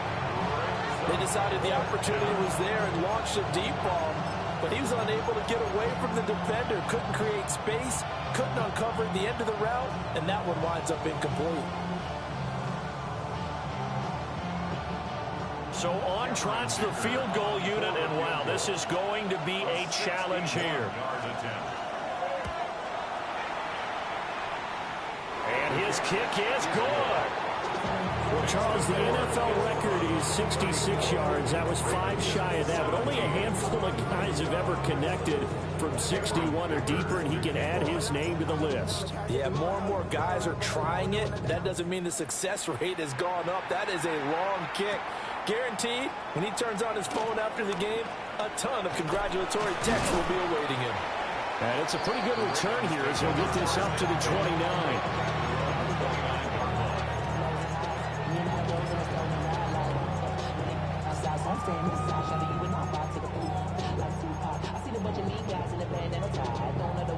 They decided the opportunity was there and launched a deep ball, but he was unable to get away from the defender, couldn't create space, couldn't uncover the end of the route, and that one winds up incomplete. So on trots the field goal unit, and wow, this is going to be a challenge here. And his kick is good. Well, Charles, the NFL record is 66 yards. That was 5 shy of that, but only a handful of guys have ever connected from 61 or deeper, and he can add his name to the list. Yeah, more and more guys are trying it. That doesn't mean the success rate has gone up. That is a long kick. Guaranteed, when he turns on his phone after the game, a ton of congratulatory texts will be awaiting him. And it's a pretty good return here as he'll get this up to the 29.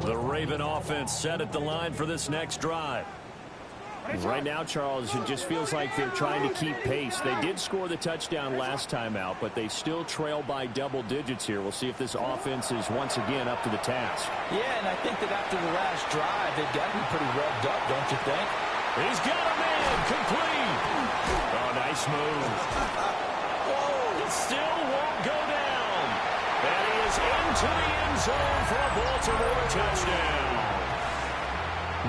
The Raven offense set at the line for this next drive. Right now, Charles, it just feels like they're trying to keep pace. They did score the touchdown last time out, but they still trail by double digits here. We'll see if this offense is once again up to the task. Yeah, and I think that after the last drive, they've got to be pretty revved up, don't you think? He's got a man, complete. Oh, nice move. Whoa, it still won't go down. And he is into the end zone for a Baltimore touchdown.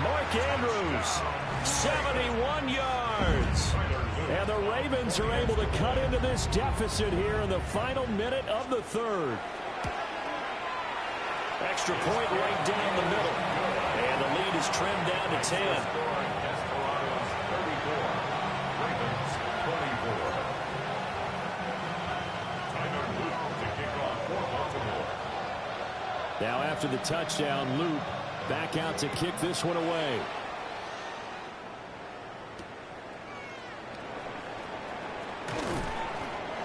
Mark Andrews, 71 yards. And the Ravens are able to cut into this deficit here in the final minute of the 3rd. Extra point right down the middle. And the lead is trimmed down to 10. Now after the touchdown, Luke back out to kick this one away.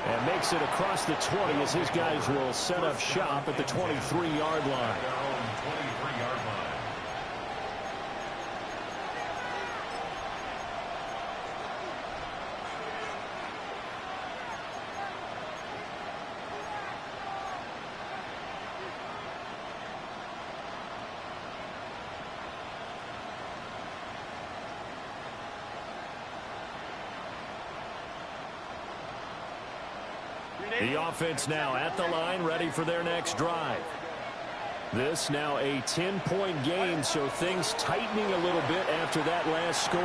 And makes it across the 20 as his guys will set up shop at the 23-yard line. The offense now at the line, ready for their next drive. This now a 10-point game, so things tightening a little bit after that last score.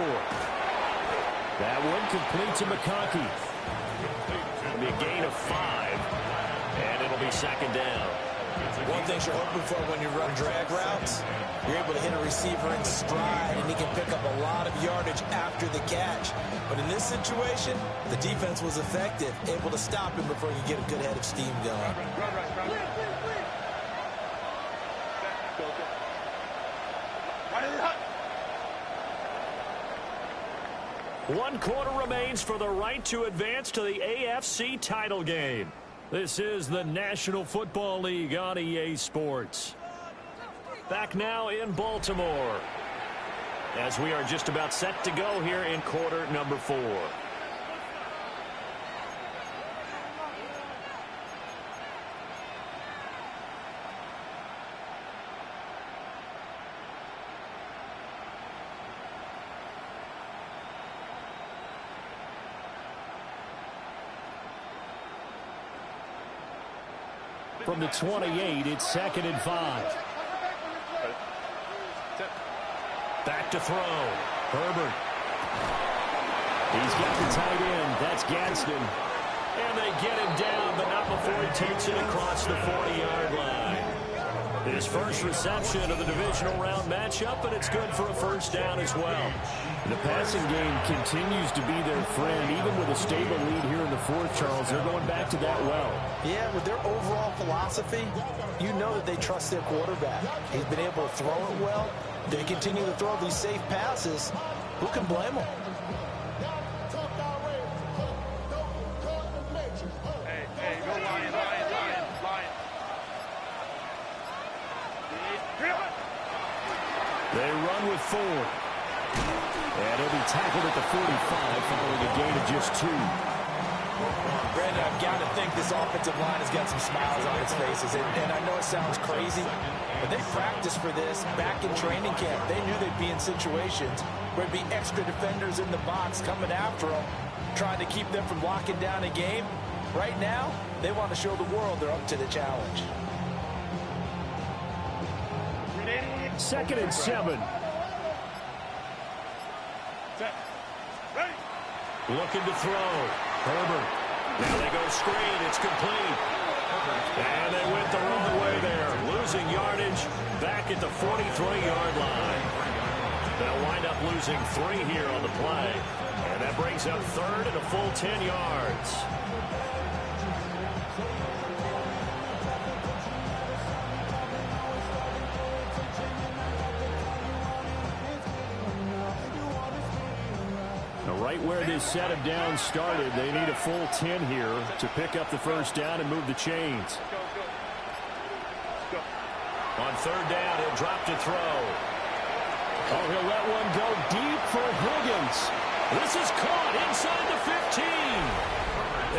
That one complete to McConkey. It'll be a gain of 5, and it'll be 2nd down. One thing you're hoping for when you run drag routes, you're able to hit a receiver in stride, and he can pick up a lot of yardage after the catch. But in this situation, the defense was effective, able to stop him before you get a good head of steam going. One quarter remains for the right to advance to the AFC title game. This is the National Football League on EA Sports. Back now in Baltimore as we are just about set to go here in quarter number 4. from the 28. It's 2nd and 5. Back to throw. Herbert. He's got the tight end. That's Gadsden. And they get him down, but not before he takes it across the 40-yard line. His first reception of the divisional round matchup, and it's good for a first down as well. The passing game continues to be their friend, even with a stable lead here in the fourth, Charles. They're going back to that well. Yeah, with their overall philosophy, you know that they trust their quarterback. He's been able to throw it well. They continue to throw these safe passes. Who can blame them? They run with 4. And he'll be tackled at the 45 following a gain of just 2. Brandon, I've got to think this offensive line has got some smiles on its faces. And I know it sounds crazy, but they practiced for this back in training camp. They knew they'd be in situations where there'd be extra defenders in the box coming after them, trying to keep them from locking down a game. Right now, they want to show the world they're up to the challenge. 2nd and 7. Looking to throw. Herbert. Now they go screen. It's complete. And they went the wrong way there. Losing yardage back at the 43-yard line. They'll wind up losing 3 here on the play. And that brings up 3rd and a full 10 yards. Right where this set of downs started, they need a full 10 here to pick up the first down and move the chains. On 3rd down, he'll drop to throw. Oh, he'll let one go deep for Higgins. This is caught inside the 15.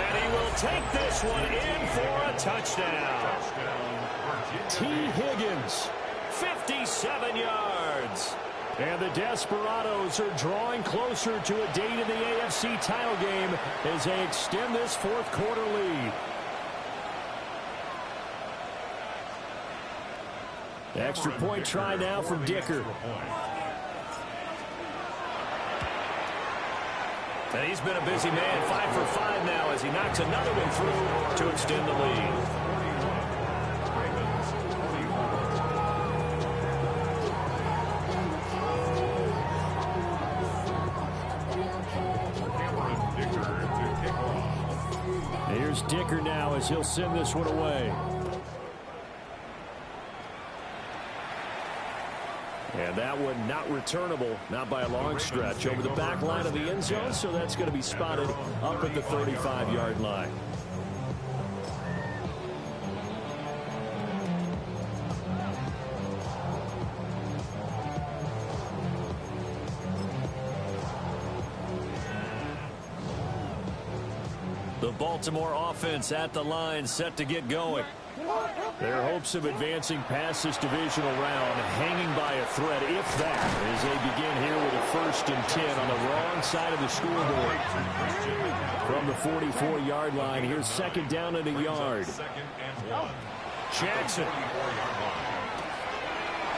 And he will take this one in for a touchdown. T. Higgins, 57 yards. And the Desperados are drawing closer to a date in the AFC title game as they extend this fourth quarter lead. Extra point try now from Dicker. And he's been a busy man, 5 for 5 now as he knocks another one through to extend the lead. Here's Dicker now as he'll send this one away. And that one not returnable, not by a long stretch, over the back line of the end zone, so that's going to be spotted up at the 35-yard line. The Baltimore offense at the line, set to get going. Their hopes of advancing past this divisional round hanging by a thread, if that, as they begin here with a 1st and 10 on the wrong side of the scoreboard. From the 44-yard line, here's 2nd down and a yard. Jackson.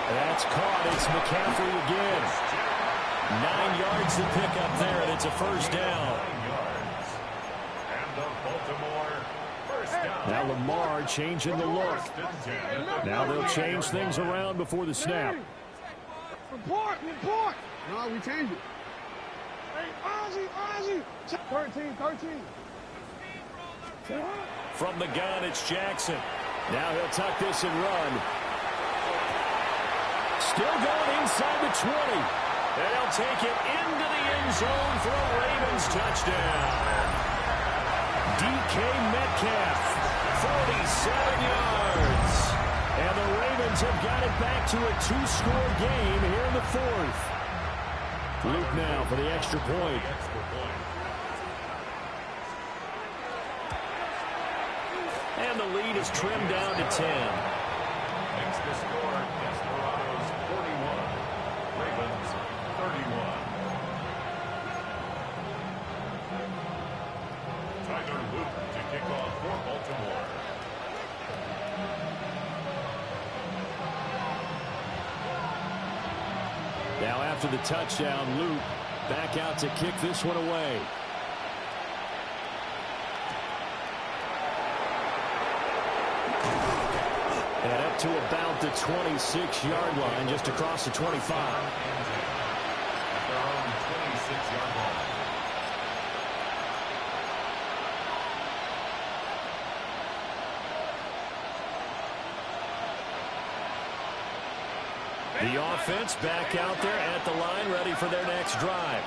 That's caught. It's McCaffrey again. 9 yards to pick up there, and it's a first down. Now Lamar changing the look. Now they'll change things around before the snap. Report! No, we changed it. Hey, Ozzie! 13. From the gun, it's Jackson. Now he'll tuck this and run. Still going inside the 20. And he'll take it into the end zone for a Ravens touchdown. DK Metcalf. 47 yards. And the Ravens have got it back to a 2-score game here in the 4th. Luke now for the extra point. And the lead is trimmed down to 10. Makes the score Desperados 41, Ravens 31. Tyler Luke to kick off for Baltimore. after the touchdown. Luke back out to kick this one away. And up to about the 26-yard line, just across the 25. Their own 26-yard line. The offense back out there at the line, ready for their next drive.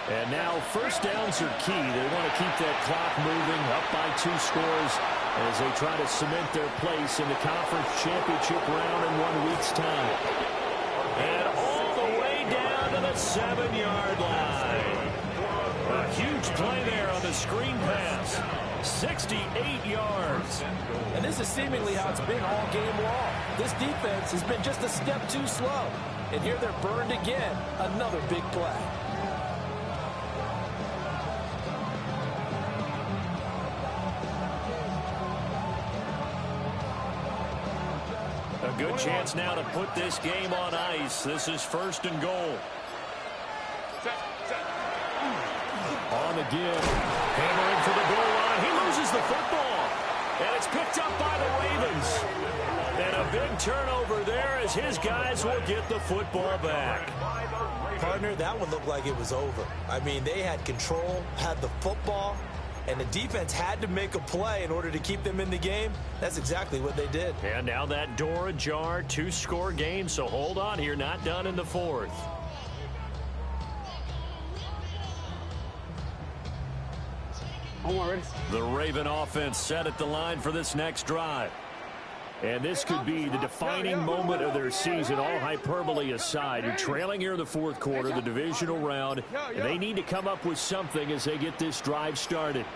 And now first downs are key. They want to keep that clock moving, up by 2 scores as they try to cement their place in the conference championship round in 1 week's time. And all the way down to the 7-yard line. A huge play there on the screen pass. 68 yards. And this is seemingly how it's been all game long. This defense has been just a step too slow. And here they're burned again. Another big play. A good chance now to put this game on ice. This is 1st and goal. On again. Hammering for the goal line. He loses the football. And it's picked up by the Ravens. And a big turnover there as his guys will get the football back. Partner, that one looked like it was over. I mean, they had control, had the football, and the defense had to make a play in order to keep them in the game. That's exactly what they did. And now that door ajar, 2-score game, so hold on here, not done in the 4th. The Raven offense set at the line for this next drive. And this could be the defining moment of their season, all hyperbole aside. You're trailing here in the 4th quarter, the divisional round, and they need to come up with something as they get this drive started.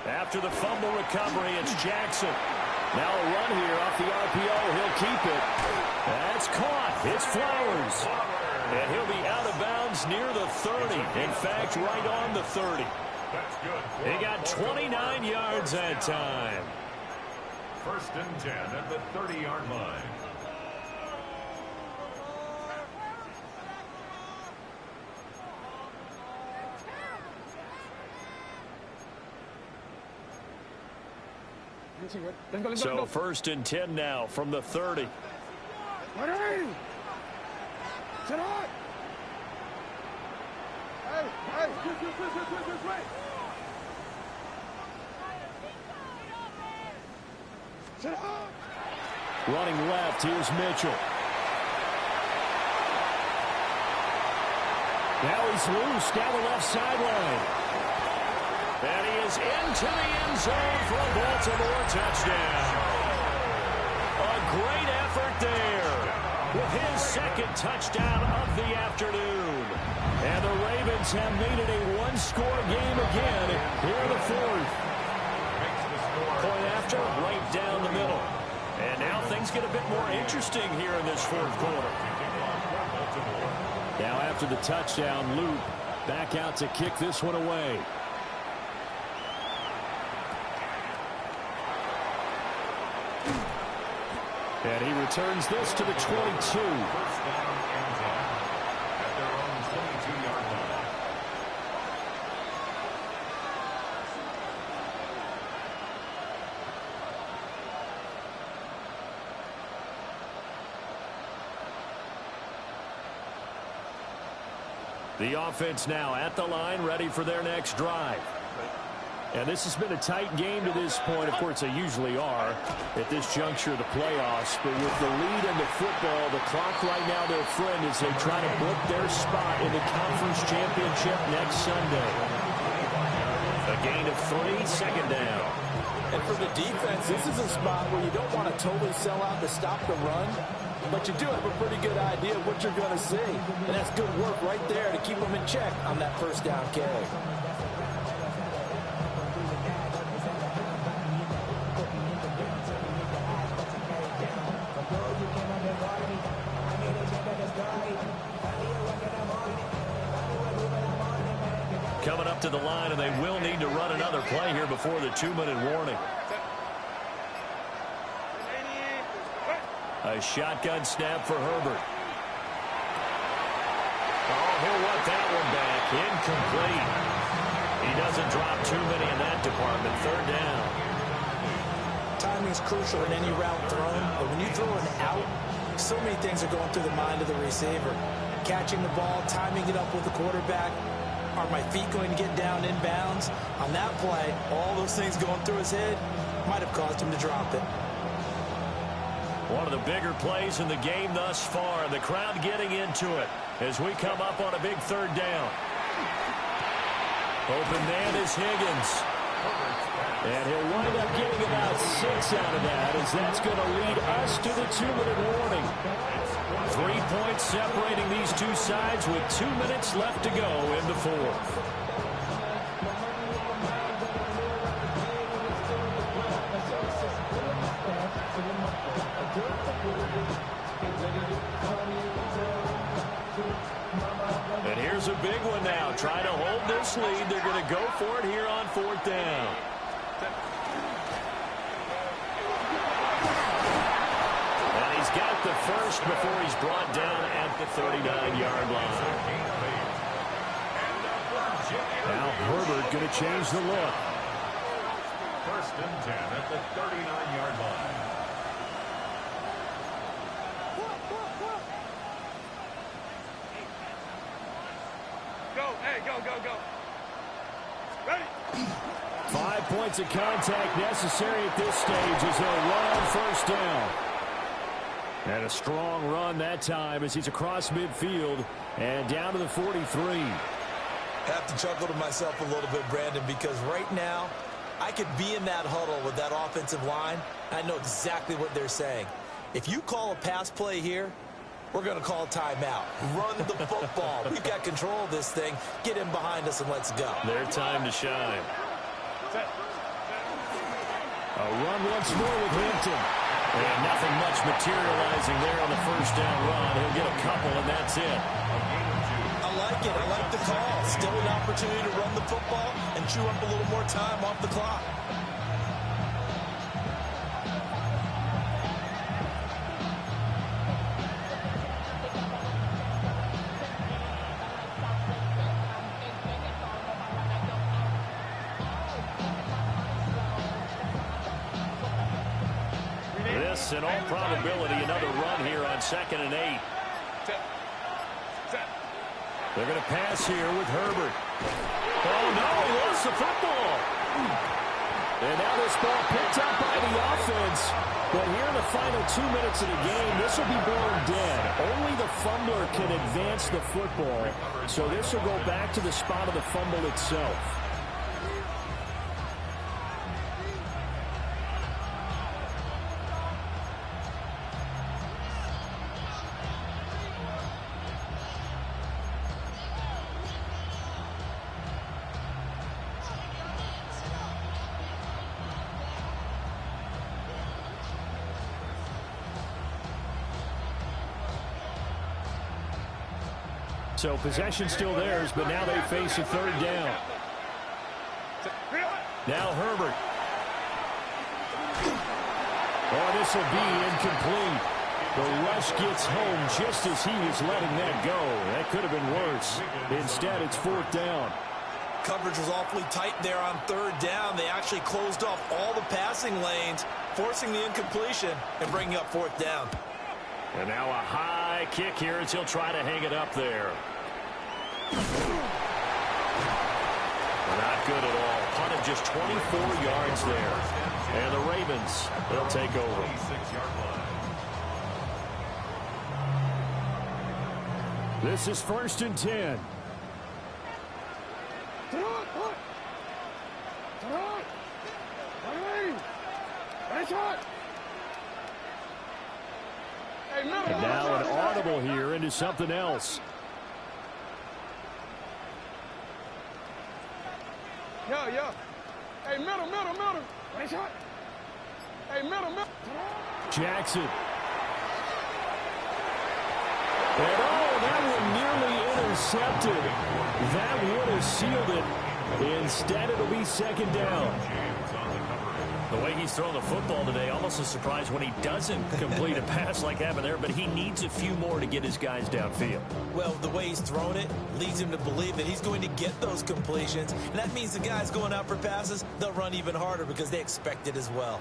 After the fumble recovery, it's Jackson. Now a run here off the RPO. He'll keep it. That's caught. It's Flowers. And he'll be out of bounds near the 30. In fact, right on the 30. He got 29 yards that time. 1st and 10 at the 30-yard line. So 1st and 10 now from the 30. Running left, here's Mitchell. Now he's loose down the left sideline. And he is into the end zone for a Baltimore touchdown. A great effort there with his 2nd touchdown of the afternoon. And the Ravens have made it a 1-score game again here in the 4th. Point after, right down the middle. And now things get a bit more interesting here in this 4th quarter. Now after the touchdown, Luke back out to kick this one away. And he returns this to the 22. The offense now at the line, ready for their next drive. And this has been a tight game to this point. Of course, they usually are at this juncture of the playoffs. But with the lead in the football, the clock right now their friend as they try to book their spot in the conference championship next Sunday. A gain of 3, 2nd down. And for the defense, this is a spot where you don't want to totally sell out to stop the run. But you do have a pretty good idea of what you're going to see. And that's good work right there to keep them in check on that 1st down carry. Coming up to the line, and they will need to run another play here before the 2-minute warning. A shotgun snap for Herbert. Incomplete. He doesn't drop too many in that department. Third down. Timing is crucial in any route thrown, but when you throw an out, so many things are going through the mind of the receiver. Catching the ball, timing it up with the quarterback. Are my feet going to get down in bounds? On that play, all those things going through his head might have caused him to drop it. One of the bigger plays in the game thus far. The crowd getting into it as we come up on a big third down. Open man is Higgins. And he'll wind up getting about 6 out of that, as that's going to lead us to the 2-minute warning. 3 points separating these two sides with 2 minutes left to go in the fourth. And here's a big one now. Trying to hold this lead. They're going to go for it here on fourth down. And he's got the first before he's brought down at the 39-yard line. Now Herbert going to change the look. 1st and 10 at the 39-yard line. Go. Ready? 5 points of contact necessary at this stage as they'll run on first down. And a strong run that time as he's across midfield and down to the 43. Have to chuckle to myself a little bit, Brandon, because right now I could be in that huddle with that offensive line. I know exactly what they're saying. If you call a pass play here, we're going to call timeout. Run the football. We've got control of this thing. Get in behind us and let's go. Their time to shine. A run once more with Hampton. And nothing much materializing there on the first down run. He'll get a couple, and that's it. I like it. I like the call. Still an opportunity to run the football and chew up a little more time off the clock. This, in all probability, another run here on 2nd and 8. They're going to pass here with Herbert. Oh, no, he lost the football. And now this ball picked up by the offense. But here in the final 2 minutes of the game, this will be born dead. Only the fumbler can advance the football. So this will go back to the spot of the fumble itself. So possession still theirs, but now they face a third down. Now Herbert. Oh, this will be incomplete. The rush gets home just as he was letting that go. That could have been worse. Instead, it's fourth down. Coverage was awfully tight there on third down. They actually closed off all the passing lanes, forcing the incompletion and bringing up fourth down. And now a high kick here as he'll try to hang it up there. Not good at all. Punted just 24 yards there. And the Ravens, they'll take over. This is 1st and 10. And now an audible here into something else. Yeah. Hey, middle. Nice shot. Hey, middle. Jackson. And that one nearly intercepted. That would have sealed it. Instead, it'll be 2nd down. The way he's throwing the football today, almost a surprise when he doesn't complete a pass like happened there, but he needs a few more to get his guys downfield. Well, the way he's thrown it leads him to believe that he's going to get those completions, and that means the guys going out for passes, they'll run even harder because they expect it as well.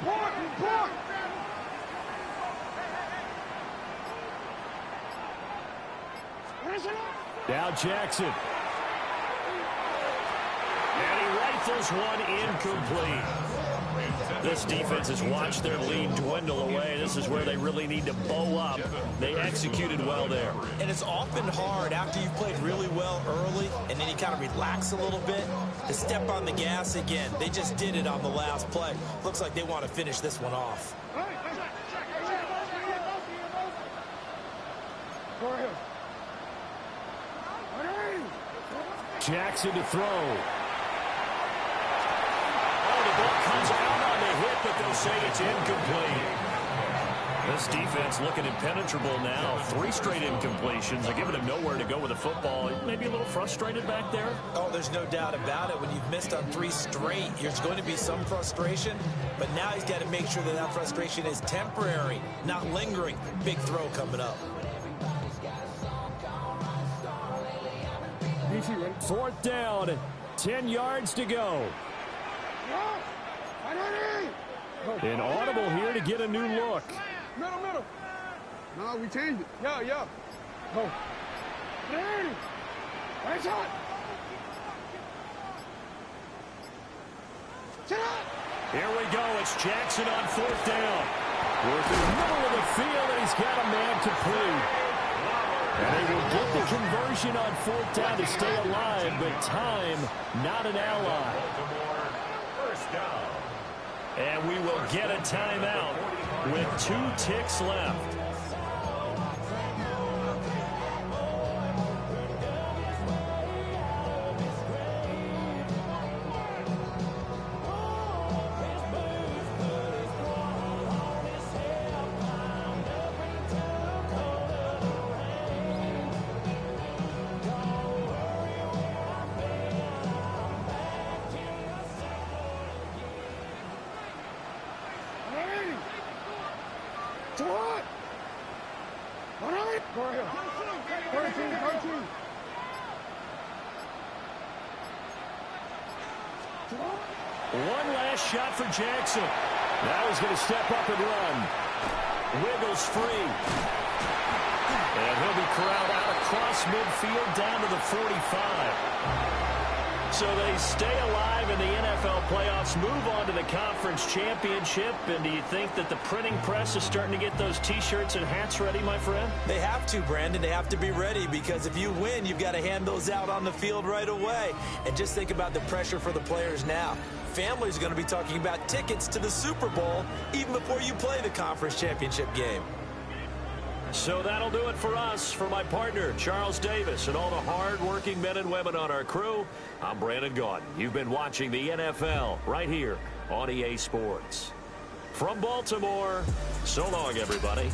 Report! Now Jackson. And he rifles one incomplete. This defense has watched their lead dwindle away. This is where they really need to bow up. They executed well there. And it's often hard after you've played really well early and then you kind of relax a little bit to step on the gas again. They just did it on the last play. Looks like they want to finish this one off. Jackson to throw. Oh, the ball comes out on the hit, but they'll say it's incomplete. This defense looking impenetrable now. 3 straight incompletions. They're giving him nowhere to go with the football. Maybe a little frustrated back there. Oh, there's no doubt about it. When you've missed on 3 straight, there's going to be some frustration. But now he's got to make sure that that frustration is temporary, not lingering. Big throw coming up. 4th down, 10 yards to go. An audible here to get a new look. Middle. No, we changed it. Yeah. Go. Right shot. Here we go. It's Jackson on 4th down. Working the middle of the field, and he's got a man complete. And they will get the conversion on 4th down to stay alive, but time, not an ally. First down. And we will get a timeout with 2 ticks left. One last shot for Jackson. Now he's going to step up and run. Wiggles free. And he'll be corralled out across midfield down to the 45. So they stay alive in the NFL playoffs, move on to the conference championship. And do you think that the printing press is starting to get those T-shirts and hats ready, my friend? They have to, Brandon. They have to be ready because if you win, you've got to hand those out on the field right away. And just think about the pressure for the players now. Families are going to be talking about tickets to the Super Bowl even before you play the conference championship game. So that'll do it for us. For my partner, Charles Davis, and all the hard-working men and women on our crew, I'm Brandon Gaudin. You've been watching the NFL right here on EA Sports. From Baltimore, so long, everybody.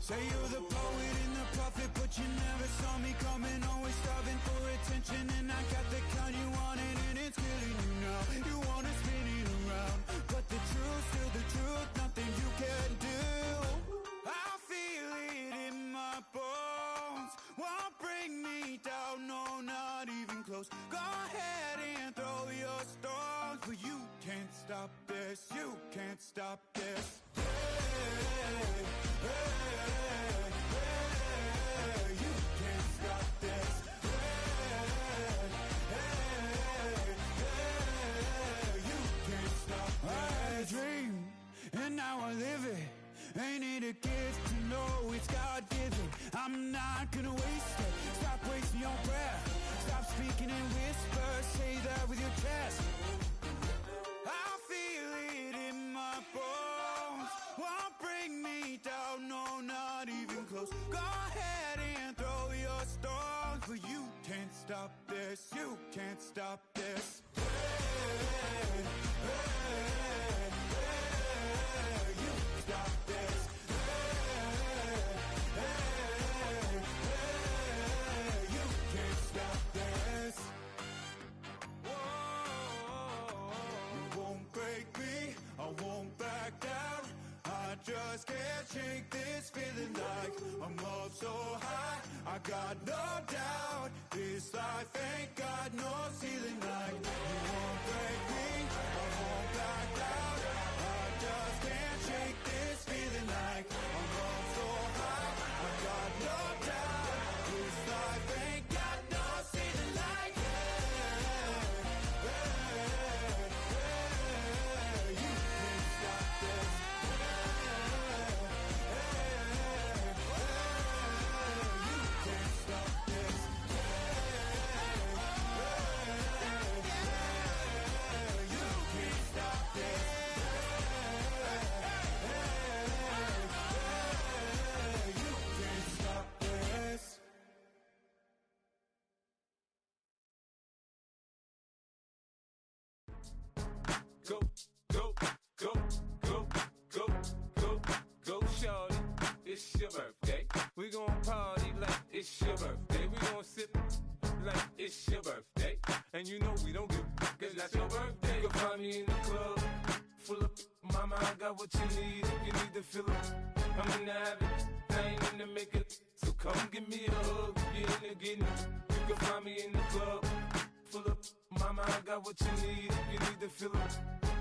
Say you're the poet and the prophet, but you never saw me coming. Always starving for attention, and I got the kind you wanted, and it's killing you now. You wanna spin it around, but the truth's still the truth. Nothing you can do. I feel it in my bones. Won't bring me down, no, not even close. Go ahead and throw your stones, but you can't stop this. You can't stop this. Hey, hey, hey, you can't stop this. Hey, hey, hey, you can't stop this. I had a dream, and now I live it. Ain't it a gift to know it's God-given? I'm not gonna waste it. Stop wasting your breath. Stop speaking in whispers. Say that with your chest. I feel it in my bones. Won't bring me down, no, not even close. Go ahead and throw your stones, but you can't stop this. You can't stop this. Hey, hey, hey, you can't stop this. Hey, hey, hey, you can't stop this. Whoa, you won't break me, I won't back down. I just can't shake this feeling like I'm up so high. I got no doubt this life ain't got no ceiling like. You won't break me, I won't back down. I just can't shake this feeling like I'm up so high. I got no doubt this life ain't got no ceiling like. Hey, hey, hey, you can't stop this. Go, go, go, go, go, go, go, shorty. It's your birthday. We gon' party like it's your birthday. We gon' sip like it's your birthday. And you know we don't give cause that's your birthday. You can find me in the club, full of mama, I got what you need. If you need to fill up, I'm in the habit, I ain't in the makeup. So come give me a hug, get in the getting. You can find me in the club, full of mama, I got what you need. If you need to fill up,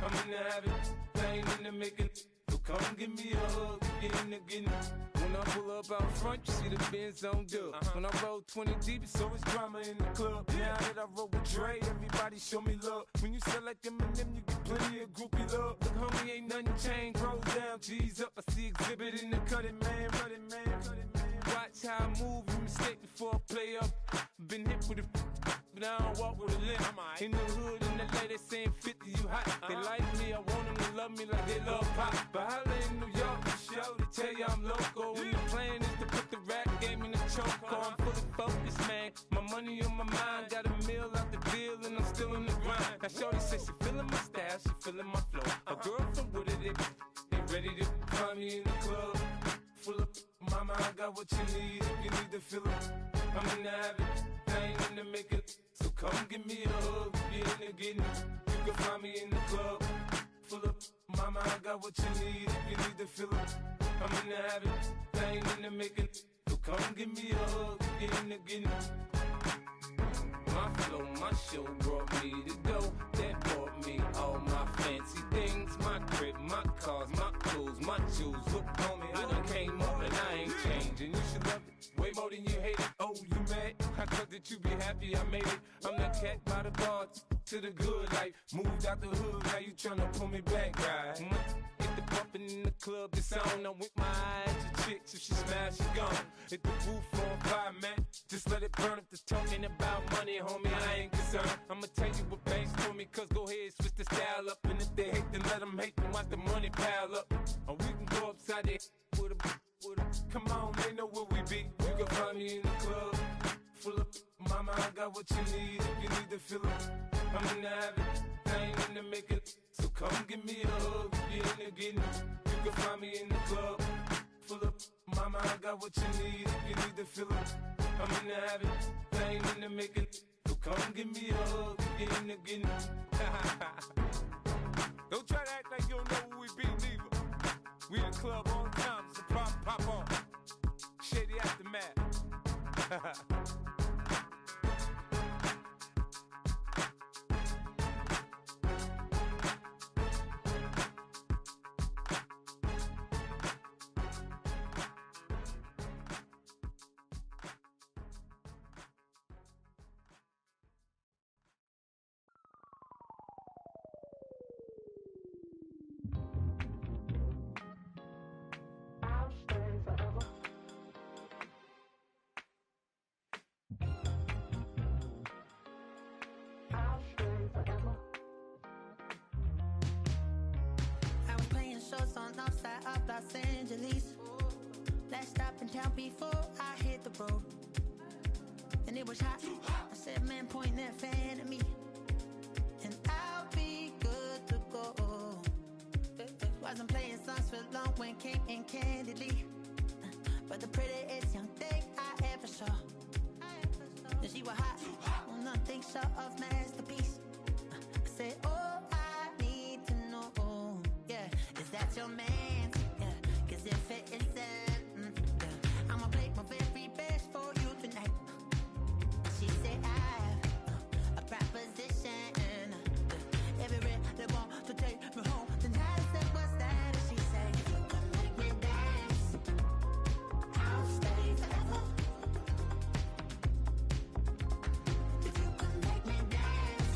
I'm in the habit, I ain't in the making. So come give me a hug, get in the getting. When I pull up out front, you see the Benz on dub. When I roll 20 deep, it's always drama in the club. Now that I roll with Dre, everybody show me love. When you sell like Eminem, you get plenty of groupie love. Look, homie, ain't nothing changed. Rolls down, G's up. I see exhibit in the cutting, man. Running, man. Watch how I move, you mistake before I play up. Been hit with a but I don't walk with a limp. In the hood, in the lady saying 50, you hot. They like me, I want them to love me like they love pop. But holla in New York, the show to tell you I'm local. And the plan is to put the rap game in the choke. I'm fully focused, man. My money on my mind, got a meal out the deal, and I'm still in the grind. Now shorty says she feeling my style, she feeling my flow. A girl from Wooded, they ready to find me in the club. Full of mama, I got what you need. If you need to fill up, I'm in the habit, I ain't in the makeup. So come give me a hug, get in the getting. You can find me in the club, full of mama, I got what you need. If you need to fill up, I'm in the habit, I ain't in the making. So come give me a hug, get in the getting. My flow, my show brought me to go. That brought me all my fancy things. My crib, my cars, my clothes, my shoes. Look, homie, I done came up and I ain't changing. You should love it way more than you hate it. Oh, you mad? I thought that you be happy I made it. I'm the cat by the bar to the good life. Moved out the hood, now you tryna pull me back, right? Get the bumpin' in the club, the sound. I'm with my eyes to chicks. If she smash, she gone. Hit the roof on fire, man. Just let it burn. If they're talking about money, homie, I ain't concerned. I'ma tell you what banks told me, cause go ahead, switch the style up. And if they hate, then let them hate, then watch the money pile up. Or we can go upside there with a come on, they know where we be. You can find me in the club, full of mama, I got what you need. If you need to fill up, I'm in the habit, I ain't in the makeup. So come give me a hug, get in the getting. You can find me in the club, full of. Mama, I got what you need if you need to fill it. I'm in the having, I ain't in the making. So come give me a hug, get in the getting. Don't try to act like you don't know who we be, neither. We in the club all the time, so pop on. Shady Aftermath. On outside of Los Angeles. Last stop in town before I hit the road. And it was hot. I said, man, point that fan at me, and I'll be good to go. Wasn't playing songs for long when came in candidly, but the prettiest young thing I ever saw. And she was hot. On nothing short of masterpiece. I said, oh, I need to know. Yeah, is that your man? Yeah, cause if it isn't, yeah, I'ma play my very best for you tonight. She said I have a proposition. Every they want to take me home tonight. I said, what's that? And she said, if you can make me dance, I'll stay forever. If you can make me dance,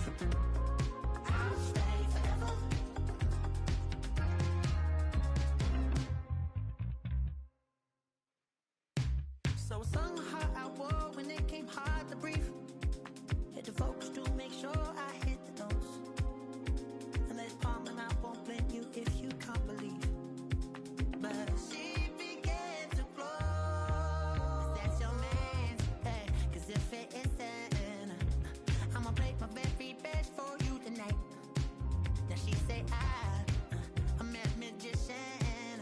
I'll stay forever. So I sung how I wore when it came hard to breathe. Hit the focus to make sure I hit the notes. And there's palm and I won't blame you if you can't believe. But she began to flow. That's your man, hey, cause if it isn't, I'ma play my very best for you tonight. Now she say I'm a magician,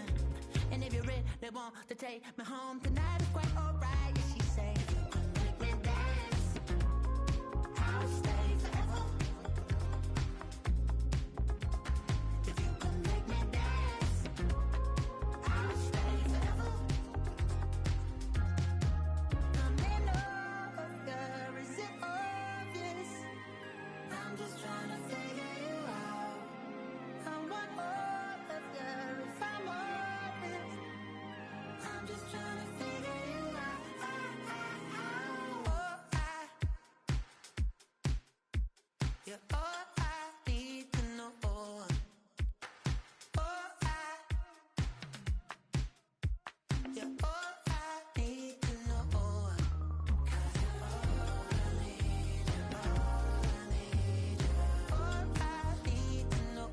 and if you're ready, they want to take me home tonight. It's quite alright. Yeah, she say, if you can make me dance, I'll stay forever. If you can make me dance, I'll stay forever. I'm in love, girl, is it obvious? I'm just trying to figure you out. I want all of you if I'm honest. I'm just trying to figure you out. You're all I need to know. You're all I need to know. 'Cause you're all I need, you're all I need, you're all I need to know.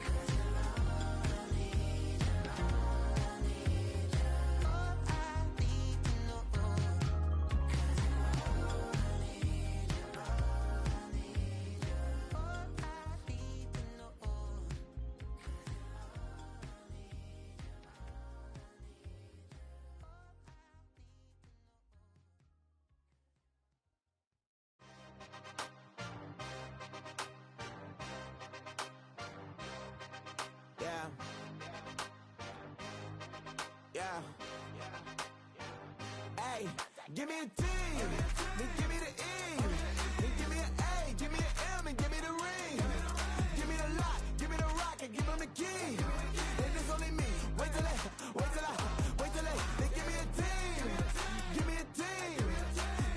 'Cause you're all I need, you're all I need, you're all I need to know. 'Cause you're all I need, you're all I need, you're all I need to know. Yeah. Yeah. Hey, give me a T, then give me the E, then give me an A, give me an M, and give me the ring. Give me the lock, give me the rock, and give them the key. And it's only me. Wait till they, then give me a team. Give me a team.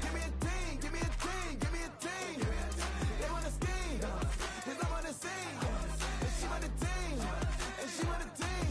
Give me a team, give me a team, give me a team. They wanna scheme, cause I wanna sing. And she want the team, and she want the team,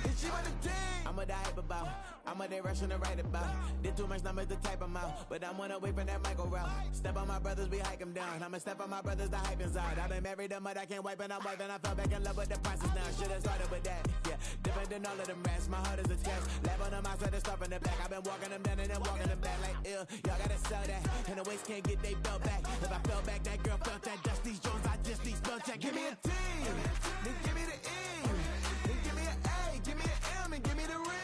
and she want the team. I'm a hype about, I'm a direction to write about. Did too much numbers to type them out, but I'm one away from that Michael route. Step on my brothers, we hike them down. I'ma step on my brothers, the hype inside. I've been married to mud, I can't wipe, and I'm wiping. I fell back in love with the process now. Should've started with that, yeah. Different than all of them rats, my heart is a test. Lab on them outside, stuff in the back. I've been walking them down and then walking them back like ill. Y'all gotta sell that, and the waist can't get they belt back. If I fell back, that girl felt that. Dust these Jones, I just need spell check. Give me a T, then give me the E, then give me an A, give me an M, and give me the ring.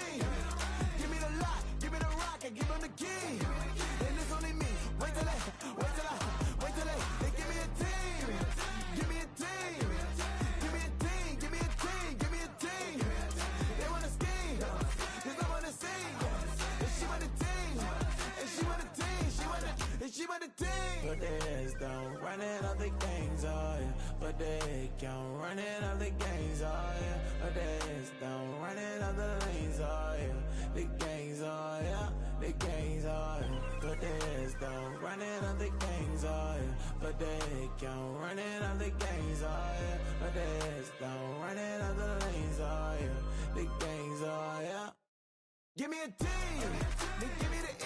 the gangs, oh yeah. But they can't run it of the gangs, oh yeah. But they don't run it of the lanes, oh yeah. The gangs, oh yeah. The gangs, oh yeah. But they don't run it of the gangs, oh yeah. But they can't run it of the gangs, oh yeah. But they don't run it of the lanes, oh yeah. The gangs, oh yeah. Give me a team, then give me the